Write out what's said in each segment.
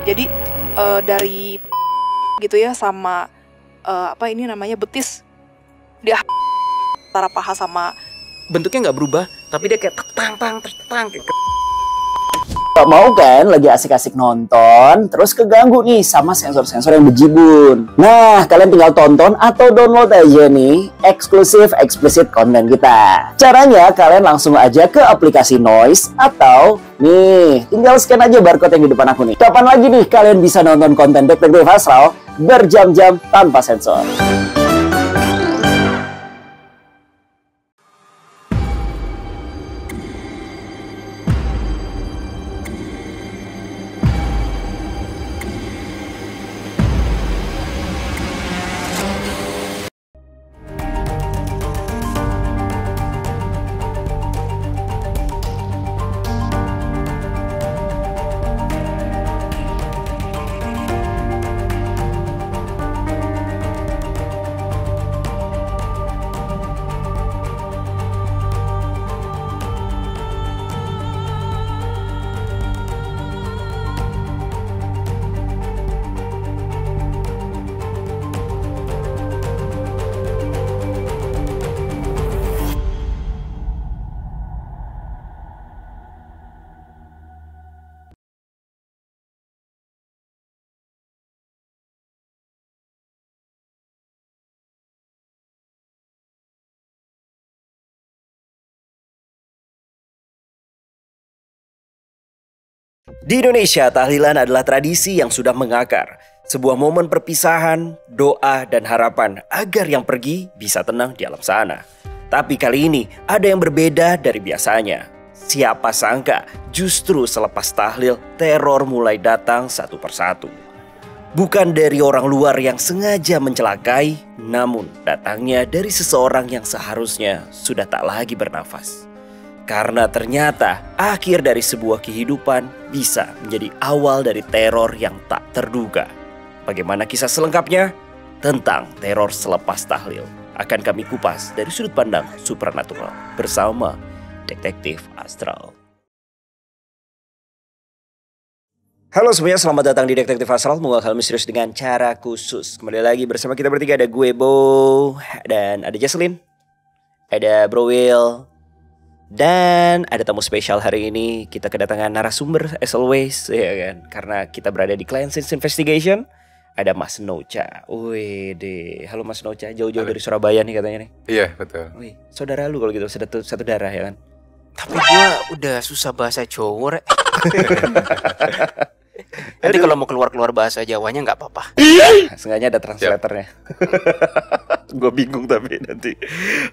Jadi dari gitu ya sama betis dia antara paha sama Bentuknya nggak berubah, tapi dia kayak tang kayak Gak mau kan lagi asik-asik nonton, terus keganggu nih sama sensor-sensor yang bejibun. Nah, kalian tinggal tonton atau download aja nih eksklusif explicit konten kita. Caranya kalian langsung aja ke aplikasi Noise atau nih, tinggal scan aja barcode yang di depan aku nih. Kapan lagi nih kalian bisa nonton konten Detektif Astral berjam-jam tanpa sensor? Di Indonesia, tahlilan adalah tradisi yang sudah mengakar. Sebuah momen perpisahan, doa, dan harapan agar yang pergi bisa tenang di alam sana. Tapi kali ini ada yang berbeda dari biasanya. Siapa sangka justru selepas tahlil, teror mulai datang satu persatu. Bukan dari orang luar yang sengaja mencelakai, namun datangnya dari seseorang yang seharusnya sudah tak lagi bernafas. Karena ternyata akhir dari sebuah kehidupan bisa menjadi awal dari teror yang tak terduga. Bagaimana kisah selengkapnya? Tentang teror selepas tahlil akan kami kupas dari sudut pandang supernatural bersama Detektif Astral. Halo semuanya, selamat datang di Detektif Astral, menguak hal misterius dengan cara khusus. Kembali lagi bersama kita bertiga, ada gue Bo, dan ada Jesslyn, ada Bro Will, dan ada tamu spesial hari ini. Kita kedatangan narasumber as always, ya kan? Karena kita berada di Client Sense Investigation. Ada Mas Nocha. Wih deh, halo Mas Nocha, jauh-jauh dari Surabaya nih katanya nih. Iya betul. Wih, saudara lu kalau gitu, satu darah ya kan? Tapi gue udah susah bahasa Jawa, Rek. Nanti kalau mau keluar bahasa Jawanya nggak apa-apa. Sengaja ada translatornya. Gue bingung tapi nanti.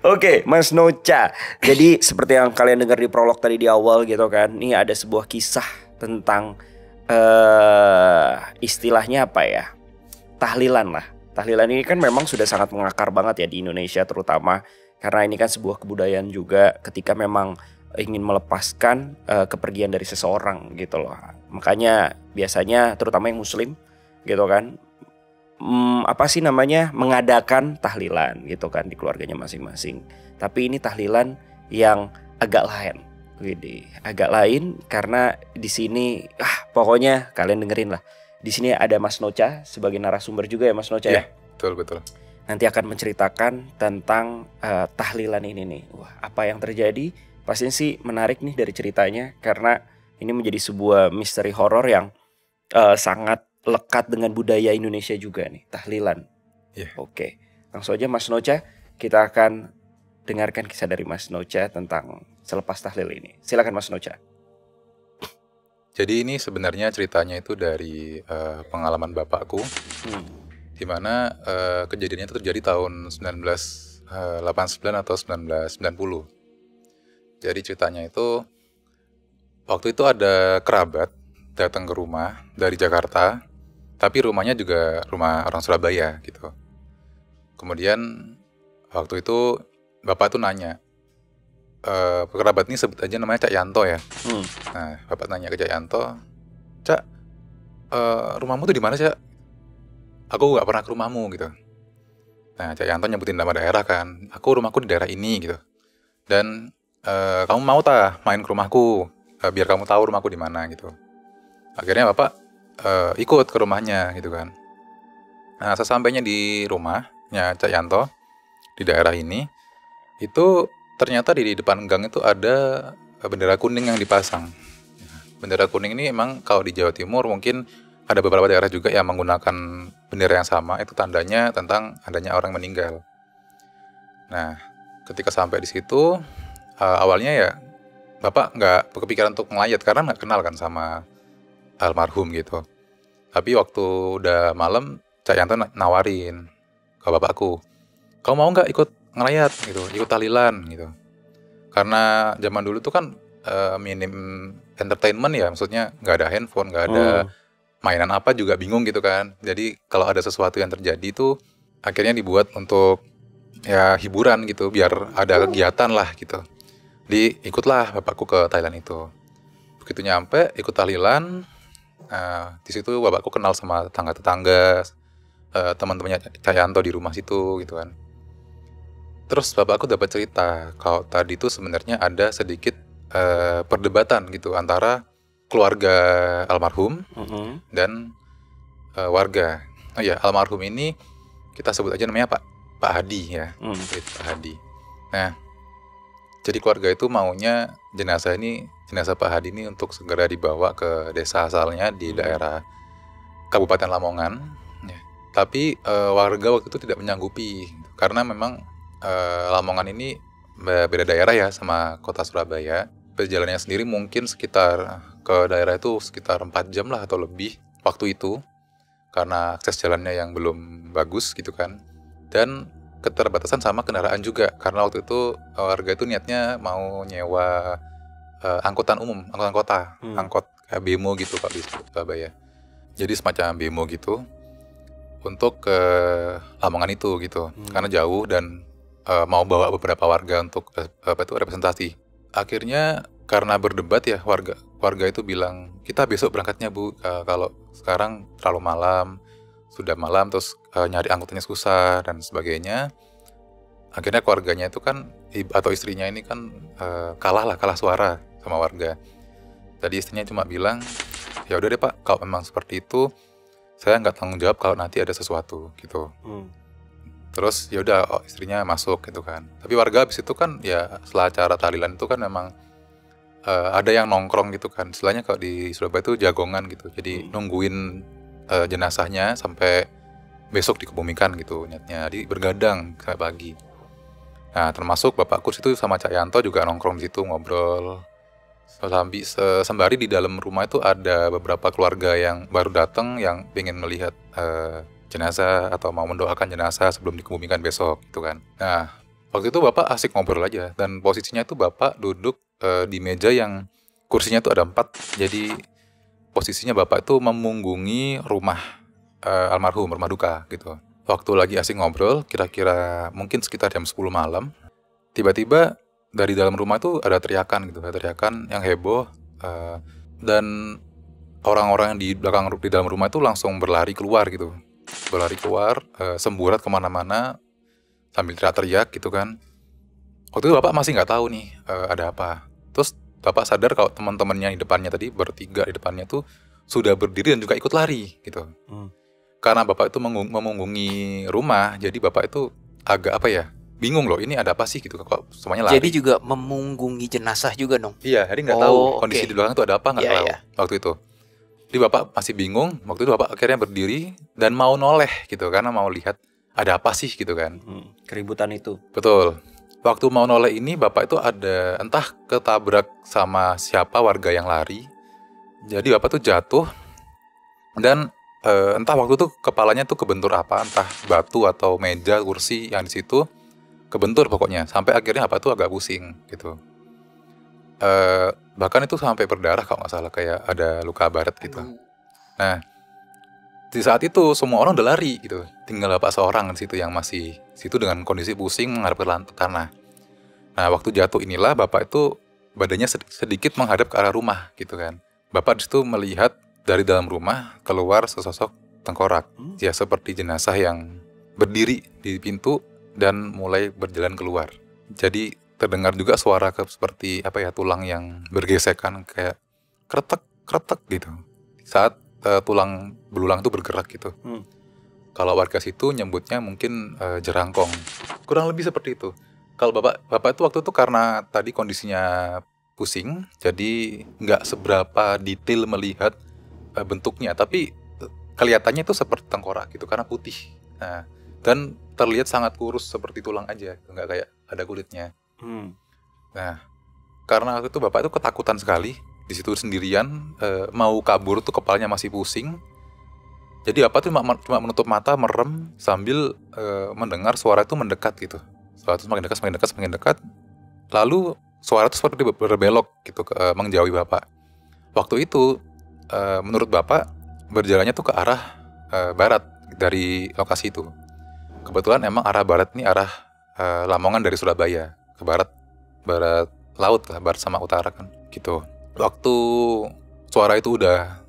Oke, Mas Nocha. Jadi seperti yang kalian dengar di prolog tadi di awal gitu kan, ini ada sebuah kisah tentang istilahnya apa ya? Tahlilan lah. Tahlilan ini kan memang sudah sangat mengakar banget ya di Indonesia terutama, karena ini kan sebuah kebudayaan juga ketika memang ingin melepaskan kepergian dari seseorang gitu loh. Makanya biasanya terutama yang muslim gitu kan, mengadakan tahlilan gitu kan di keluarganya masing-masing. Tapi ini tahlilan yang agak lain. Agak lain karena di sini pokoknya kalian dengerin lah. Di sini ada Mas Nocha sebagai narasumber juga ya Mas Nocha ya. Betul. Nanti akan menceritakan tentang tahlilan ini nih. Wah, apa yang terjadi? Pastinya sih menarik nih dari ceritanya, karena ini menjadi sebuah misteri horor yang sangat lekat dengan budaya Indonesia juga nih, tahlilan. Oke, langsung aja Mas Nocha, kita akan dengarkan kisah dari Mas Nocha tentang selepas tahlil ini. Silakan Mas Nocha. Jadi ini sebenarnya ceritanya itu dari pengalaman bapakku, di mana kejadiannya itu terjadi tahun 1989 atau 1990. Jadi ceritanya itu waktu itu ada kerabat datang ke rumah dari Jakarta, tapi rumahnya juga rumah orang Surabaya gitu. Kemudian waktu itu bapak tuh nanya, kerabat ini sebut aja namanya Cak Yanto ya. Nah bapak nanya ke Cak Yanto, Cak, rumahmu tuh di mana Cak? Aku nggak pernah ke rumahmu gitu. Nah Cak Yanto nyebutin nama daerah kan, rumahku di daerah ini gitu. Dan kamu mau main ke rumahku, biar kamu tahu rumahku di mana gitu. Akhirnya bapak ikut ke rumahnya gitu kan. Nah, sesampainya di rumahnya Cak Yanto di daerah ini, itu ternyata di depan gang itu ada bendera kuning yang dipasang. Bendera kuning ini emang kalau di Jawa Timur mungkin ada beberapa daerah juga yang menggunakan bendera yang sama, itu tandanya tentang adanya orang meninggal. Nah, ketika sampai di situ, awalnya ya Bapak nggak kepikiran untuk melayat karena nggak kenal kan sama almarhum gitu. Tapi waktu udah malam, Cak Yanto nawarin ke bapakku, kamu mau nggak ikut ngelayat gitu, ikut tahlilan gitu. Karena zaman dulu tuh kan minim entertainment ya, maksudnya nggak ada handphone, nggak ada mainan apa juga bingung gitu kan. Jadi kalau ada sesuatu yang terjadi tuh akhirnya dibuat untuk ya hiburan gitu, biar ada kegiatan lah gitu. Ikutlah bapakku ke Thailand itu. Begitu nyampe ikut tahlilan, di situ bapakku kenal sama tetangga-tetangga, teman-temannya Cak Yanto di rumah situ gitu kan. Terus bapakku dapat cerita kalau tadi itu sebenarnya ada sedikit perdebatan gitu antara keluarga almarhum dan warga. Oh ya, almarhum ini kita sebut aja namanya Pak Hadi ya, Pak Hadi. Nah, jadi keluarga itu maunya jenazah Pak Hadi ini untuk segera dibawa ke desa asalnya di daerah Kabupaten Lamongan. Ya. Tapi warga waktu itu tidak menyanggupi karena memang Lamongan ini beda daerah ya sama kota Surabaya. Perjalanannya sendiri mungkin sekitar ke daerah itu sekitar 4 jam lah atau lebih waktu itu, karena akses jalannya yang belum bagus gitu kan. Dan keterbatasan sama kendaraan juga, karena waktu itu warga itu niatnya mau nyewa angkutan umum, angkutan kota, angkot kayak bemo gitu Pak di Surabaya. Jadi semacam bemo gitu untuk ke Lamongan itu gitu, karena jauh dan mau bawa beberapa warga untuk representasi. Akhirnya karena berdebat ya, warga itu bilang kita besok berangkatnya Bu, kalau sekarang terlalu malam, sudah malam terus nyari angkutannya susah dan sebagainya. Akhirnya keluarganya itu kan atau istrinya ini kan kalah suara sama warga. Tadi istrinya cuma bilang, ya udah deh Pak, kalau memang seperti itu saya nggak tanggung jawab kalau nanti ada sesuatu gitu. Terus ya udah istrinya masuk gitu kan. Tapi warga habis itu kan ya setelah acara tahlilan itu kan memang ada yang nongkrong gitu kan. Istilahnya kalau di Surabaya itu jagongan gitu. Jadi nungguin jenazahnya sampai besok dikebumikan gitu niatnya. Jadi bergadang sampai pagi. Nah, termasuk bapakku situ sama Cak Yanto juga nongkrong di situ ngobrol. Sembari di dalam rumah itu ada beberapa keluarga yang baru datang yang pengen melihat jenazah atau mau mendoakan jenazah sebelum dikebumikan besok gitu kan. Nah, waktu itu bapak asik ngobrol aja dan posisinya itu bapak duduk di meja yang kursinya itu ada 4. Jadi posisinya bapak itu memunggungi rumah almarhum, rumah duka gitu. Waktu lagi asik ngobrol, kira-kira mungkin sekitar jam 10 malam, tiba-tiba dari dalam rumah itu ada teriakan gitu, ada teriakan yang heboh, dan orang-orang yang di dalam rumah itu langsung berlari keluar gitu. Semburat kemana-mana sambil teriak-teriak gitu kan. Waktu itu bapak masih nggak tahu nih ada apa. Terus bapak sadar kalau teman-temannya di depannya tadi, bertiga di depannya tuh sudah berdiri dan juga ikut lari gitu. Karena bapak itu memunggungi rumah, jadi bapak itu agak bingung loh, ini ada apa sih gitu kok semuanya lari. Jadi juga memunggungi jenazah juga dong. Iya, jadi nggak tahu kondisi di belakang itu ada apa, nggak tahu waktu itu. Jadi bapak masih bingung, waktu itu bapak akhirnya berdiri dan mau noleh gitu, karena mau lihat ada apa sih gitu kan. Keributan itu. Betul. Waktu mau noleh ini bapak itu ada entah ketabrak sama siapa warga yang lari. Jadi bapak tuh jatuh dan entah waktu itu kepalanya tuh kebentur apa, entah batu atau meja, kursi yang di situ kebentur pokoknya. Sampai akhirnya bapak tuh agak pusing gitu. Bahkan itu sampai berdarah kalau nggak salah, kayak ada luka baret gitu. Nah, di saat itu semua orang udah lari gitu, tinggal bapak seorang di situ yang masih situ dengan kondisi pusing menghadap ke tanah. Nah, waktu jatuh inilah bapak itu badannya sedikit menghadap ke arah rumah gitu kan. Bapak di situ melihat dari dalam rumah keluar sesosok tengkorak, ya seperti jenazah yang berdiri di pintu dan mulai berjalan keluar. Jadi terdengar juga suara seperti tulang yang bergesekan kayak kretek gitu. Saat tulang belulang itu bergerak gitu. Kalau warga situ nyebutnya mungkin jerangkong. Kurang lebih seperti itu. Kalau bapak itu waktu itu karena tadi kondisinya pusing, jadi nggak seberapa detail melihat bentuknya, tapi kelihatannya itu seperti tengkorak gitu karena putih. Nah, dan terlihat sangat kurus seperti tulang aja, nggak kayak ada kulitnya. Nah, karena waktu itu bapak itu ketakutan sekali di situ sendirian, mau kabur tuh kepalanya masih pusing. Jadi bapak tuh cuma menutup mata, merem sambil mendengar suara itu mendekat gitu. Suara itu semakin dekat. Lalu suara itu seperti berbelok gitu, menjauhi bapak. Waktu itu menurut bapak berjalannya tuh ke arah barat dari lokasi itu. Kebetulan emang arah barat ini arah Lamongan dari Surabaya ke barat laut lah, barat sama utara kan gitu. Waktu suara itu udah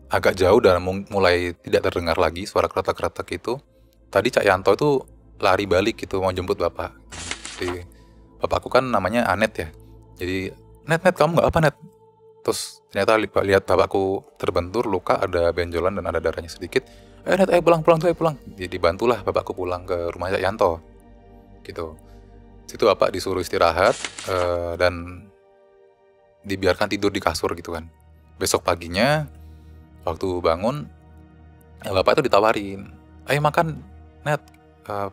agak jauh dan mulai tidak terdengar lagi suara keretak-keretak itu, tadi Cak Yanto itu lari balik gitu mau jemput bapak. Jadi bapakku kan namanya Anet ya. Jadi Net kamu nggak apa Net? Terus ternyata lihat bapakku terbentur, luka, ada benjolan dan ada darahnya sedikit. Net, pulang. Jadi bantulah bapakku pulang ke rumah Cak Yanto. Gitu. Situ bapak disuruh istirahat dan dibiarkan tidur di kasur gitu kan. Besok paginya waktu bangun, bapak itu ditawarin, ayo makan Net,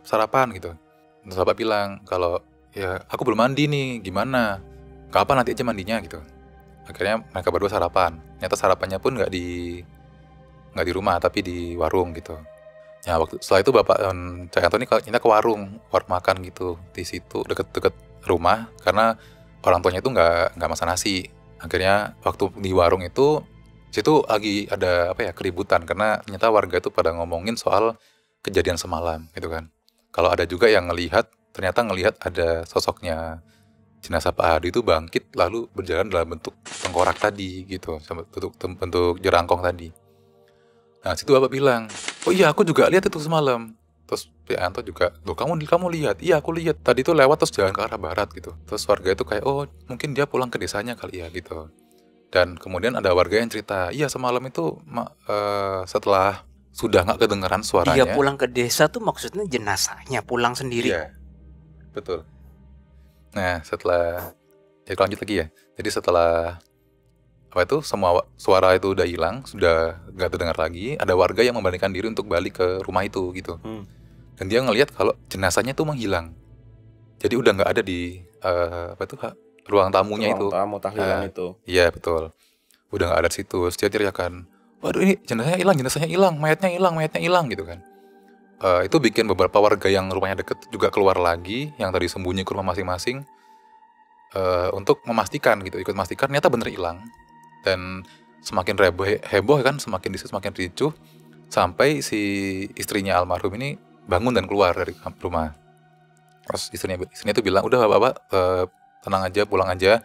sarapan gitu. Terus bapak bilang kalau ya aku belum mandi nih, gimana? Kapan nanti aja mandinya gitu. Akhirnya mereka berdua sarapan. Ternyata sarapannya pun nggak di rumah tapi di warung gitu. Ya setelah itu bapak Cak Yanto ini kita ke warung makan gitu di situ deket rumah karena orang tuanya itu nggak masak nasi. Akhirnya waktu di warung itu situ lagi ada keributan karena ternyata warga itu pada ngomongin soal kejadian semalam gitu kan. Kalau ada juga yang ternyata ngelihat ada sosoknya jenazah Pak Hadi itu bangkit lalu berjalan dalam bentuk tengkorak tadi gitu, bentuk jerangkong tadi. Nah situ bapak bilang, oh iya aku juga lihat itu semalam. Terus Pak Yanto juga, loh kamu lihat? Iya aku lihat. Tadi tuh lewat terus jalan ke arah barat gitu. Terus warga itu kayak, oh mungkin dia pulang ke desanya kali ya gitu. Dan kemudian ada warga yang cerita, iya semalam itu setelah sudah nggak kedengaran suaranya. Dia pulang ke desa tuh maksudnya jenazahnya pulang sendiri. Iya, betul. Nah setelah, jadi lanjut lagi ya. Jadi setelah semua suara itu udah hilang, sudah nggak terdengar lagi. Ada warga yang memberanikan diri untuk balik ke rumah itu gitu. Dan dia ngelihat kalau jenazahnya tuh menghilang. Jadi udah nggak ada di ruang tamunya itu. Ruang tamu tahlilan itu. Iya betul. Udah nggak ada di situ. Terus dia teriakan, waduh ini jenazahnya hilang, mayatnya hilang gitu kan. Itu bikin beberapa warga yang rumahnya deket juga keluar lagi, yang tadi sembunyi ke rumah masing-masing, untuk memastikan gitu, ikut memastikan ternyata bener hilang. Dan semakin heboh kan, semakin ricuh, sampai si istrinya almarhum ini bangun dan keluar dari rumah. Terus istrinya itu bilang, udah bapak tenang aja, pulang aja.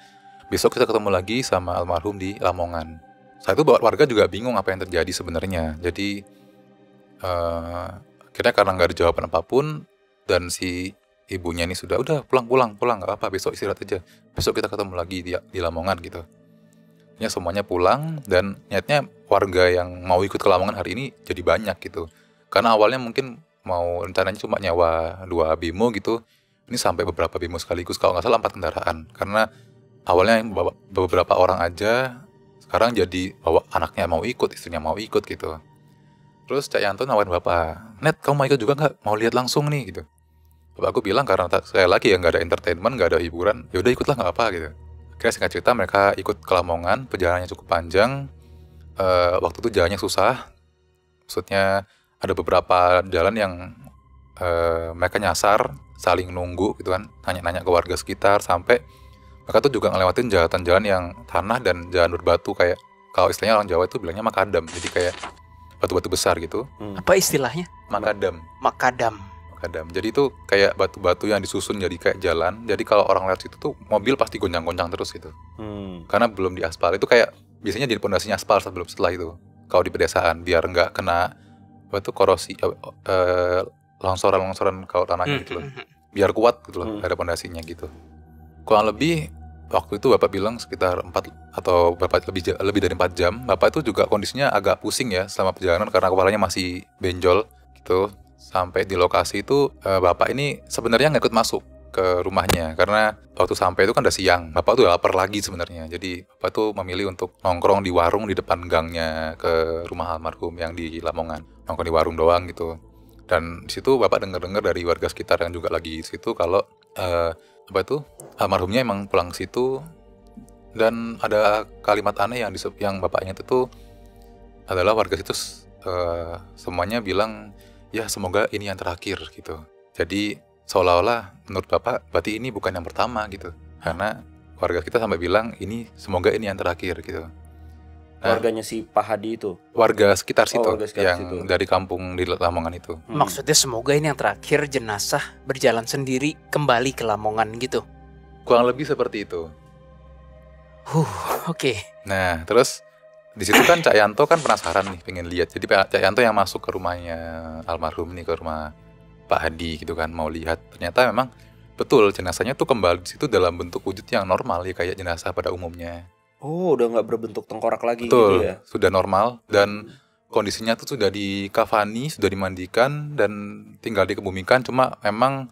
Besok kita ketemu lagi sama almarhum di Lamongan. Saat itu warga juga bingung apa yang terjadi sebenarnya. Jadi akhirnya karena nggak ada jawaban apapun dan si ibunya ini sudah udah pulang nggak apa, besok istirahat aja. Besok kita ketemu lagi di Lamongan gitu. Ya semuanya pulang dan niatnya warga yang mau ikut ke Lamongan hari ini jadi banyak gitu. Karena awalnya mungkin mau rencananya cuma nyawa 2 bemo gitu. Ini sampai beberapa bemo sekaligus, kalau nggak salah 4 kendaraan. Karena awalnya beberapa orang aja, sekarang jadi bawa anaknya mau ikut, istrinya mau ikut gitu. Terus Cak Yanto nawarin bapak, Net kamu mau ikut juga nggak? Mau lihat langsung nih gitu. Bapakku bilang karena sekali lagi ya nggak ada entertainment, nggak ada hiburan, yaudah ikutlah nggak apa gitu. Akhirnya singkat cerita mereka ikut ke Lamongan, perjalanannya cukup panjang. Waktu itu jalannya susah, maksudnya ada beberapa jalan yang mereka nyasar, saling nunggu gitu kan, nanya-nanya ke warga sekitar, sampai mereka tuh juga ngelewatin jalan yang tanah dan jalan berbatu, kayak kalau istilahnya orang Jawa itu bilangnya makadam, jadi kayak batu-batu besar gitu. Apa istilahnya? Makadam. Jadi itu kayak batu-batu yang disusun jadi kayak jalan. Jadi kalau orang lewat situ tuh mobil pasti goncang-goncang terus gitu. Karena belum diaspal. Itu kayak biasanya jadi pondasinya aspal setelah itu. Kalau di pedesaan biar nggak kena korosi, longsoran kalau tanahnya gitu loh. Biar kuat gitu loh, ada pondasinya gitu. Kurang lebih waktu itu Bapak bilang sekitar 4 atau lebih dari 4 jam. Bapak itu juga kondisinya agak pusing ya selama perjalanan karena kepalanya masih benjol gitu. Sampai di lokasi itu Bapak ini sebenarnya nggak ikut masuk ke rumahnya karena waktu sampai itu kan udah siang. Bapak tuh lapar lagi sebenarnya. Jadi Bapak tuh memilih untuk nongkrong di warung di depan gangnya ke rumah almarhum yang di Lamongan. Nongkrong di warung doang gitu. Dan di situ Bapak dengar-dengar dari warga sekitar yang juga lagi di situ kalau almarhumnya emang pulang ke situ. Dan ada kalimat aneh yang Bapaknya itu tuh adalah warga situ semuanya bilang ya semoga ini yang terakhir gitu. Jadi seolah-olah menurut Bapak berarti ini bukan yang pertama gitu. Karena warga kita sampai bilang ini semoga ini yang terakhir gitu. Nah, Warganya si Pak Hadi itu. warga sekitar situ warga sekitar yang situ. dari kampung di Lamongan itu. Maksudnya semoga ini yang terakhir jenazah berjalan sendiri kembali ke Lamongan gitu. Kurang lebih seperti itu. Oke. Nah, terus di situ kan Cak Yanto kan penasaran nih, pengen lihat. Jadi Cak Yanto yang masuk ke rumahnya almarhum nih, ke rumah Pak Hadi gitu kan, mau lihat. Ternyata memang betul jenazahnya tuh kembali di situ dalam bentuk wujud yang normal ya, kayak jenazah pada umumnya. Oh, udah nggak berbentuk tengkorak lagi Betul, gitu ya. sudah normal dan kondisinya tuh sudah dikafani, sudah dimandikan dan tinggal dikebumikan. Cuma memang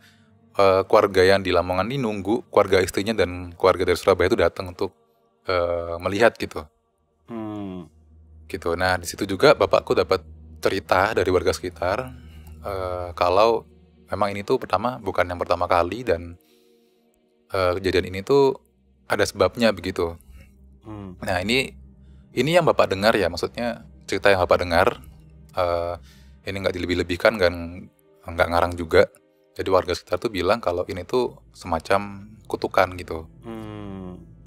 keluarga yang di Lamongan ini nunggu keluarga istrinya dan keluarga dari Surabaya itu datang untuk melihat gitu. Gitu. Nah, di situ juga bapakku dapat cerita dari warga sekitar kalau memang ini tuh bukan yang pertama kali dan kejadian ini tuh ada sebabnya begitu. Nah, ini yang Bapak dengar ya, maksudnya cerita yang Bapak dengar ini nggak dilebih-lebihkan dan nggak ngarang juga. Jadi warga sekitar tuh bilang kalau ini tuh semacam kutukan gitu.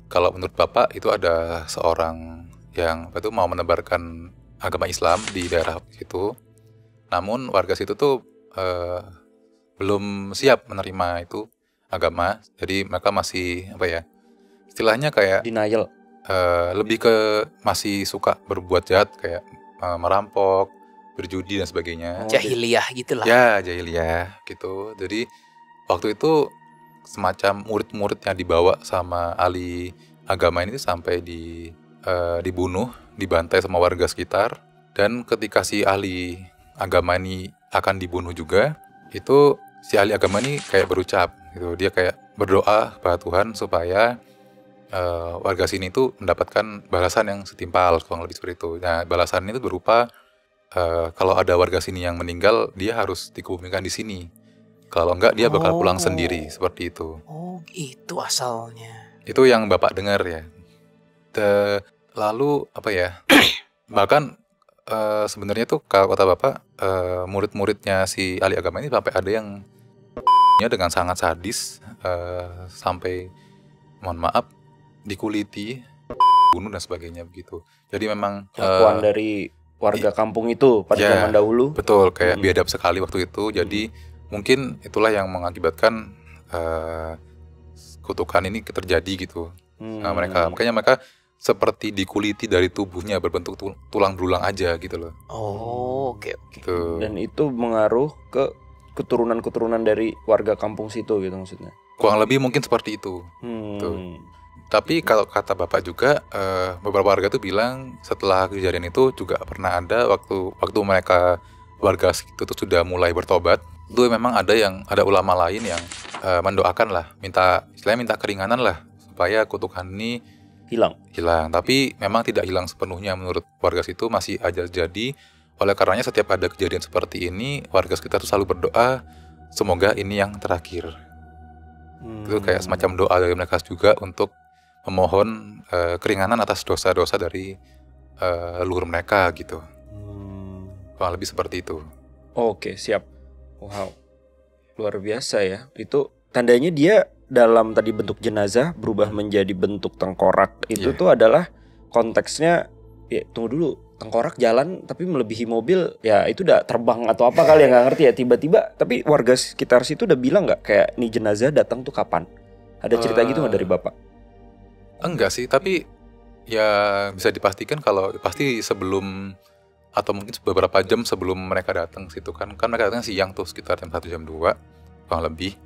Kalau menurut Bapak itu ada seorang yang mau menebarkan agama Islam di daerah situ. Namun warga situ tuh belum siap menerima itu agama. Jadi mereka masih istilahnya kayak Denial. lebih ke masih suka berbuat jahat kayak merampok, berjudi dan sebagainya. Jahiliyah gitulah. Ya, jahiliyah gitu. Jadi waktu itu semacam murid-murid yang dibawa sama ahli agama ini sampai dibunuh, dibantai sama warga sekitar. Dan ketika si ahli agama ini akan dibunuh juga, itu si ahli agama ini kayak berucap gitu. Dia kayak berdoa kepada Tuhan supaya warga sini itu mendapatkan balasan yang setimpal, kurang lebih seperti itu. Nah, balasan itu berupa kalau ada warga sini yang meninggal, dia harus dikebumikan di sini. Kalau enggak, dia bakal pulang sendiri, seperti itu. Oh, itu asalnya. Itu yang Bapak dengar ya. Lalu bahkan sebenarnya tuh kalau kata Bapak, murid-muridnya si ahli agama ini sampai ada yang dengan sangat sadis, sampai mohon maaf dikuliti, bunuh dan sebagainya begitu. Jadi memang Kelakuan dari warga kampung itu pada zaman dahulu. Betul, kayak biadab sekali waktu itu. Jadi mungkin itulah yang mengakibatkan kutukan ini terjadi gitu. Nah, makanya mereka seperti dikuliti dari tubuhnya, berbentuk tulang belulang aja gitu loh. Oh, oke. Gitu. Dan itu mengaruh ke keturunan-keturunan dari warga kampung situ gitu maksudnya. Kurang lebih mungkin seperti itu. Tuh. Tapi kalau kata Bapak juga, beberapa warga tuh bilang setelah kejadian itu juga pernah ada waktu mereka warga situ tuh sudah mulai bertobat, itu memang ada ulama lain yang mendoakan lah, minta keringanan lah supaya kutukan ini Hilang. Tapi memang tidak hilang sepenuhnya menurut warga situ, masih aja jadi. Oleh karenanya setiap ada kejadian seperti ini, warga sekitar tuh selalu berdoa semoga ini yang terakhir. Itu kayak semacam doa dari mereka juga untuk memohon keringanan atas dosa-dosa dari leluhur mereka gitu. Kurang lebih seperti itu. Oke, siap. Wow, luar biasa ya. Itu tandanya dia dalam tadi bentuk jenazah berubah menjadi bentuk tengkorak. Itu tuh adalah konteksnya, ya tunggu dulu, tengkorak jalan tapi melebihi mobil, ya itu udah terbang atau apa kali ya, nggak ngerti ya. Tiba-tiba, tapi warga sekitar situ udah bilang nggak kayak nih jenazah datang tuh kapan? Ada cerita gitu nggak dari Bapak? Enggak sih, tapi ya bisa dipastikan kalau pasti sebelum atau mungkin beberapa jam sebelum mereka datang situ kan mereka datang siang tuh sekitar jam 1 jam 2 kurang lebih.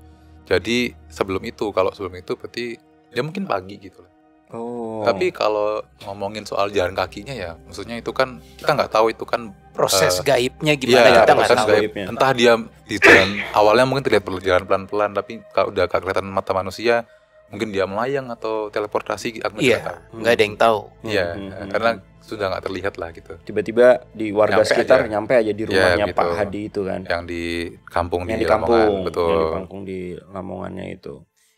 Jadi sebelum itu berarti Ya mungkin pagi gitu lah. Oh. Tapi kalau ngomongin soal jalan kakinya ya, maksudnya itu kan kita nggak tahu itu kan Proses gaibnya iya, gimana kita nggak proses tahu. gaib. Gaibnya. Entah dia di jalan awalnya mungkin terlihat berjalan pelan-pelan, tapi kalau udah gak kelihatan mata manusia, mungkin dia melayang atau teleportasi, aku nggak tahu. Iya, nggak ada yang tahu. Iya, karena sudah nggak terlihat lah gitu. Tiba-tiba di warga Nyampe sekitar aja. nyampe aja di rumahnya gitu. Pak Hadi itu kan. Yang di kampung Yang di di Lamongan, kampung, betul. yang di kampung di Lamongannya itu.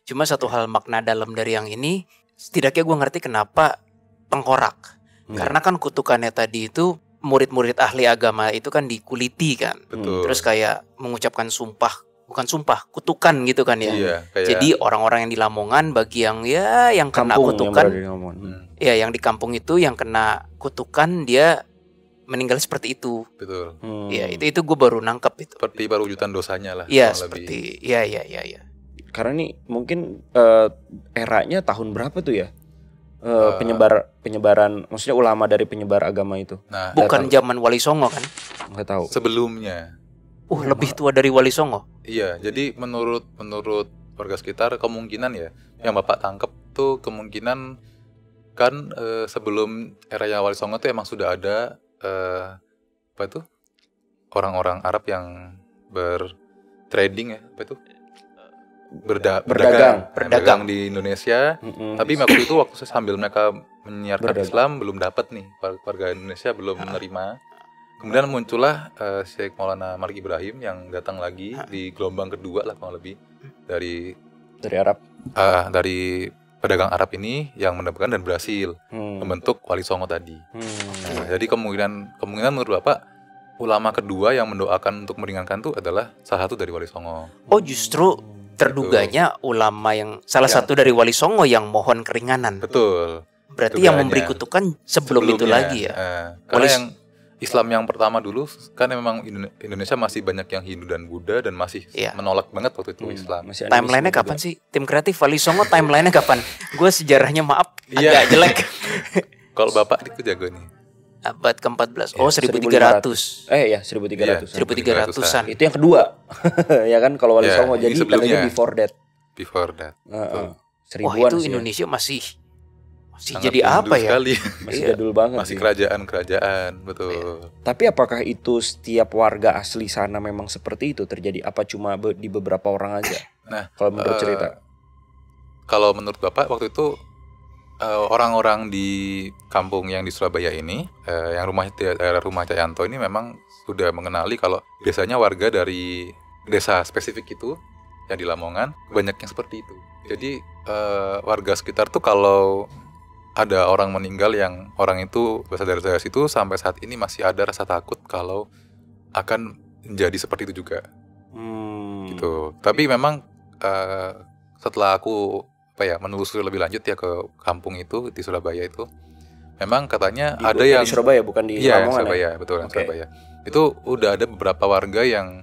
Cuma satu hal makna dalam dari yang ini, setidaknya gue ngerti kenapa tengkorak. Karena kan kutukannya tadi itu murid-murid ahli agama itu kan dikuliti kan. Betul. Terus kayak mengucapkan sumpah, bukan sumpah, kutukan gitu kan ya. Iya, kayak Jadi orang-orang yang di Lamongan bagi yang ya yang kena Kampung yang kutukan, berada di Lamongan. ya yang di kampung itu yang kena kutukan dia meninggal seperti itu. betul. Ya itu gue baru nangkep itu. Seperti perwujudan dosanya lah. Iya kurang lebih. seperti ya. Karena nih mungkin eranya tahun berapa tuh ya? Eh, Penyebaran, maksudnya ulama dari penyebar agama itu. Nah, Bukan zaman Wali Songo kan? Nggak tahu. sebelumnya. Lebih tua dari Wali Songo. Iya, jadi menurut warga sekitar kemungkinan ya, yang Bapak tangkep tuh kemungkinan kan sebelum era Wali Songo tuh emang sudah ada apa itu orang-orang Arab yang bertrading ya, apa itu berdagang di Indonesia. Tapi waktu itu sambil mereka menyiarkan Berdagang. Islam belum dapat nih, warga Indonesia belum menerima. Kemudian muncullah Syekh Maulana Malik Ibrahim yang datang lagi di gelombang kedua lah kurang lebih dari Arab. dari pedagang Arab ini yang mendapatkan dan berhasil membentuk Wali Songo tadi. Nah, jadi kemungkinan menurut Bapak ulama kedua yang mendoakan untuk meringankan itu adalah salah satu dari Wali Songo. Oh justru terduganya ulama yang salah satu dari Wali Songo yang mohon keringanan. Betul. Berarti yang Dugaannya. memberi kutukan sebelum itu Sebelumnya, lagi ya. Karena Wali- yang Islam yang pertama dulu kan memang Indonesia masih banyak yang Hindu dan Buddha dan masih Iya. menolak banget waktu itu Islam. Masih animisme Timelinenya juga. kapan sih? Tim kreatif Wali Songo timelinenya kapan? Gue sejarahnya maaf Iya. agak jelek. Kalau Bapak itu jago nih. Abad ke-14. Iya, Oh 1300. Ya 1300. 1300-an. Itu yang kedua. Ya kan kalau Wali Ya, Songo ini jadi sebelumnya. katanya before that. Before that. Heeh. Wah Seribuan itu sih ya. Indonesia masih Sangat jadi Hindu apa ya? sekali. Masih Iya. jadul banget Masih sih. kerajaan-kerajaan, betul. Tapi apakah itu setiap warga asli sana memang seperti itu terjadi? Apa cuma di beberapa orang aja? Nah, Kalau menurut cerita. Kalau menurut Bapak waktu itu orang-orang di kampung yang di Surabaya ini, yang daerah rumah Cayanto ini memang sudah mengenali kalau biasanya warga dari desa spesifik itu yang di Lamongan banyak yang seperti itu. Jadi warga sekitar tuh kalau ada orang meninggal yang orang itu berasal dari daerah situ sampai saat ini masih ada rasa takut kalau akan menjadi seperti itu juga. Gitu. Tapi memang setelah aku menelusuri lebih lanjut ya ke kampung itu di Surabaya itu, memang katanya ada yang di Surabaya bukan di iya, Lamongan Surabaya, ya? betul yang Oke. Surabaya. Itu udah ada beberapa warga yang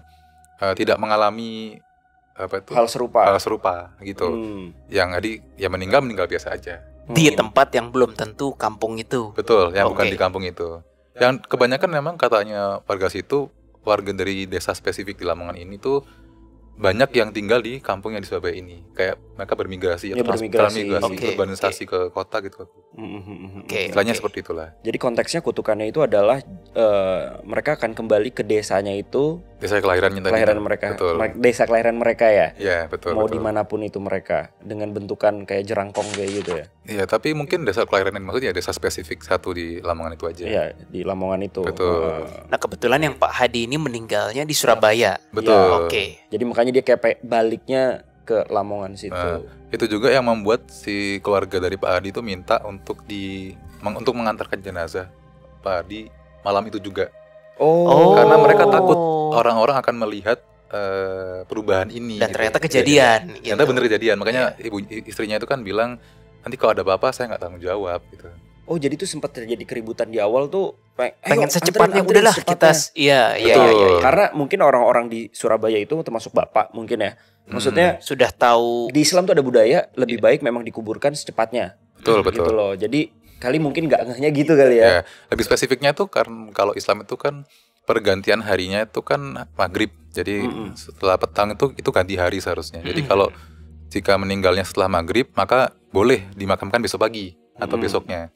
tidak mengalami Hal serupa. hal serupa gitu. Yang ya meninggal biasa aja. Di tempat yang belum tentu kampung itu. Betul, yang bukan Oke. di kampung itu. Yang kebanyakan memang katanya warga situ, warga dari desa spesifik di Lamongan ini tuh banyak yang tinggal di kampung yang di Surabaya ini. Kayak mereka bermigrasi Ya, bermigrasi. Oke, urbanisasi ke kota gitu. Oke. Istilahnya seperti itulah. Jadi konteksnya kutukannya itu adalah mereka akan kembali ke desanya itu, Desa kelahirannya tadi. kelahiran mereka, Betul. desa kelahiran mereka ya. Iya, betul. Mau betul. dimanapun itu mereka dengan bentukan kayak jerangkong kayak gitu ya. Iya, tapi mungkin desa kelahiran yang maksudnya desa spesifik satu di Lamongan itu aja. Iya di Lamongan itu. Betul. Nah kebetulan yang Pak Hadi ini meninggalnya di Surabaya. Betul. Oke. Jadi makanya dia kayak baliknya ke Lamongan situ. Nah, itu juga yang membuat si keluarga dari Pak Hadi itu minta untuk untuk mengantarkan jenazah Pak Hadi malam itu juga. Oh. Karena mereka takut orang-orang akan melihat perubahan ini. Dan gitu. ternyata kejadian. gitu. Ternyata bener kejadian. Makanya istrinya itu kan bilang, nanti kalau ada apa-apa saya nggak tanggung jawab gitu. Oh jadi itu sempat terjadi keributan di awal tuh. Pengen "Ayo, secepatnya anterin udahlah secepatnya." kita. Iya. Betul. Karena mungkin orang-orang di Surabaya itu termasuk bapak mungkin ya. Maksudnya Sudah tahu. di Islam tuh ada budaya lebih baik memang dikuburkan secepatnya. Betul, betul. Gitu loh. Jadi kali mungkin nggak ngehnya gitu kali ya. Ya, lebih spesifiknya tuh karena kalau Islam itu kan pergantian harinya itu kan maghrib. Jadi setelah petang itu ganti hari seharusnya. Jadi kalau jika meninggalnya setelah maghrib, maka boleh dimakamkan besok pagi atau besoknya.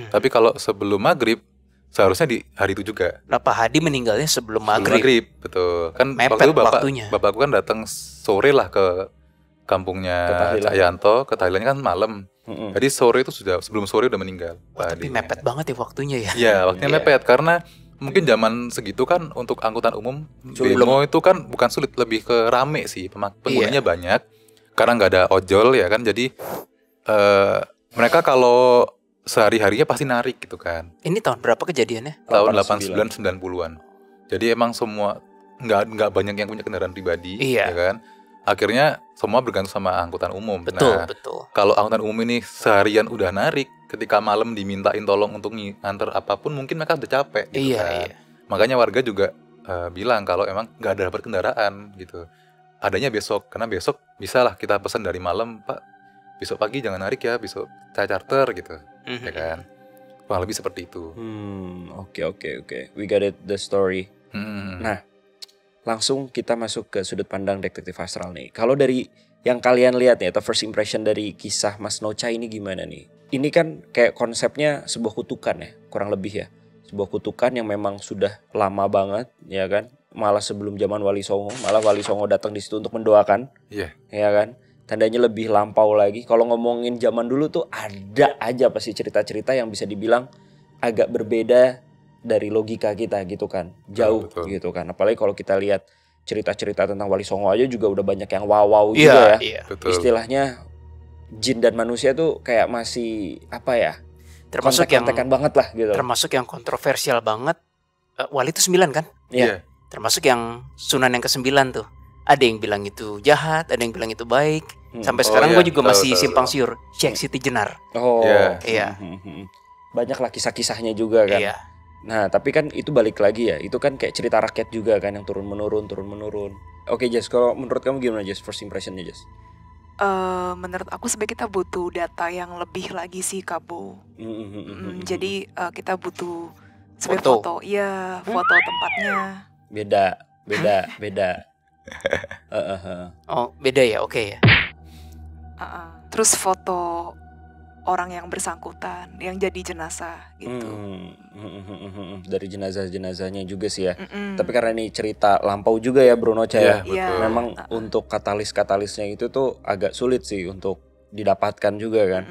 Tapi kalau sebelum maghrib, seharusnya di hari itu juga. Nah, Pak Hadi meninggalnya sebelum Sebelum maghrib. maghrib, betul. Kan Mepet waktu itu waktunya. bapakku kan datang sore lah ke kampungnya Cak Yanto, ke Thailand kan malam. Jadi sore itu sebelum sore udah meninggal. Wah, tapi mepet banget ya waktunya ya. Iya, waktunya mepet karena mungkin zaman segitu kan untuk angkutan umum demo itu kan bukan sulit, lebih ke rame sih, penggunanya banyak. Karena nggak ada ojol ya kan, jadi mereka kalau sehari-harinya pasti narik gitu kan. Ini tahun berapa kejadiannya? Tahun 89 90-an. Jadi emang semua nggak banyak yang punya kendaraan pribadi, ya kan. Akhirnya semua bergantung sama angkutan umum. Betul. Kalau angkutan umum ini seharian udah narik, ketika malam dimintain tolong untuk nganter apapun, mungkin mereka udah capek gitu kan. Makanya warga juga bilang kalau emang nggak ada dapat kendaraan gitu. Adanya besok, karena besok bisa lah kita pesan dari malam, Pak, besok pagi jangan narik ya, besok saya charter gitu, ya kan. Kurang lebih seperti itu. Oke. We got it, the story. Nah, langsung kita masuk ke sudut pandang detektif Astral nih. Kalau dari yang kalian lihat nih, atau first impression dari kisah Mas Nocha ini gimana nih? Ini kan kayak konsepnya sebuah kutukan ya, kurang lebih ya. Sebuah kutukan yang memang sudah lama banget, ya kan? Malah sebelum zaman Wali Songo, malah Wali Songo datang di situ untuk mendoakan, ya kan? Tandanya lebih lampau lagi. Kalau ngomongin zaman dulu tuh ada aja pasti cerita-cerita yang bisa dibilang agak berbeda dari logika kita gitu kan, jauh gitu kan. Apalagi kalau kita lihat cerita-cerita tentang Wali Songo aja juga udah banyak yang wow juga ya. Istilahnya jin dan manusia tuh kayak masih apa ya? Termasuk yang kontek-kontekan banget lah gitu. Termasuk yang kontroversial banget. Wali itu 9 kan? Iya. Termasuk yang Sunan yang ke-9 tuh. Ada yang bilang itu jahat, ada yang bilang itu baik. Sampai sekarang gue juga masih simpang siur. Syekh Siti Jenar. Iya. Banyak lah kisah-kisahnya juga kan. Iya. Nah, tapi kan itu balik lagi ya. Itu kan kayak cerita rakyat juga kan yang turun menurun. Oke, Jess, kalau menurut kamu gimana, Jess? First impressionnya, Jess? Menurut aku sebenarnya kita butuh data yang lebih lagi sih, Kabo. Jadi kita butuh foto. Iya, foto tempatnya. Beda. Oh, beda ya, oke ya. Terus foto orang yang bersangkutan, yang jadi jenazah gitu. Dari jenazah-jenazahnya juga sih ya. Tapi karena ini cerita lampau juga ya, Bro Nocha ya. Memang untuk katalis-katalisnya itu tuh agak sulit sih untuk didapatkan juga kan.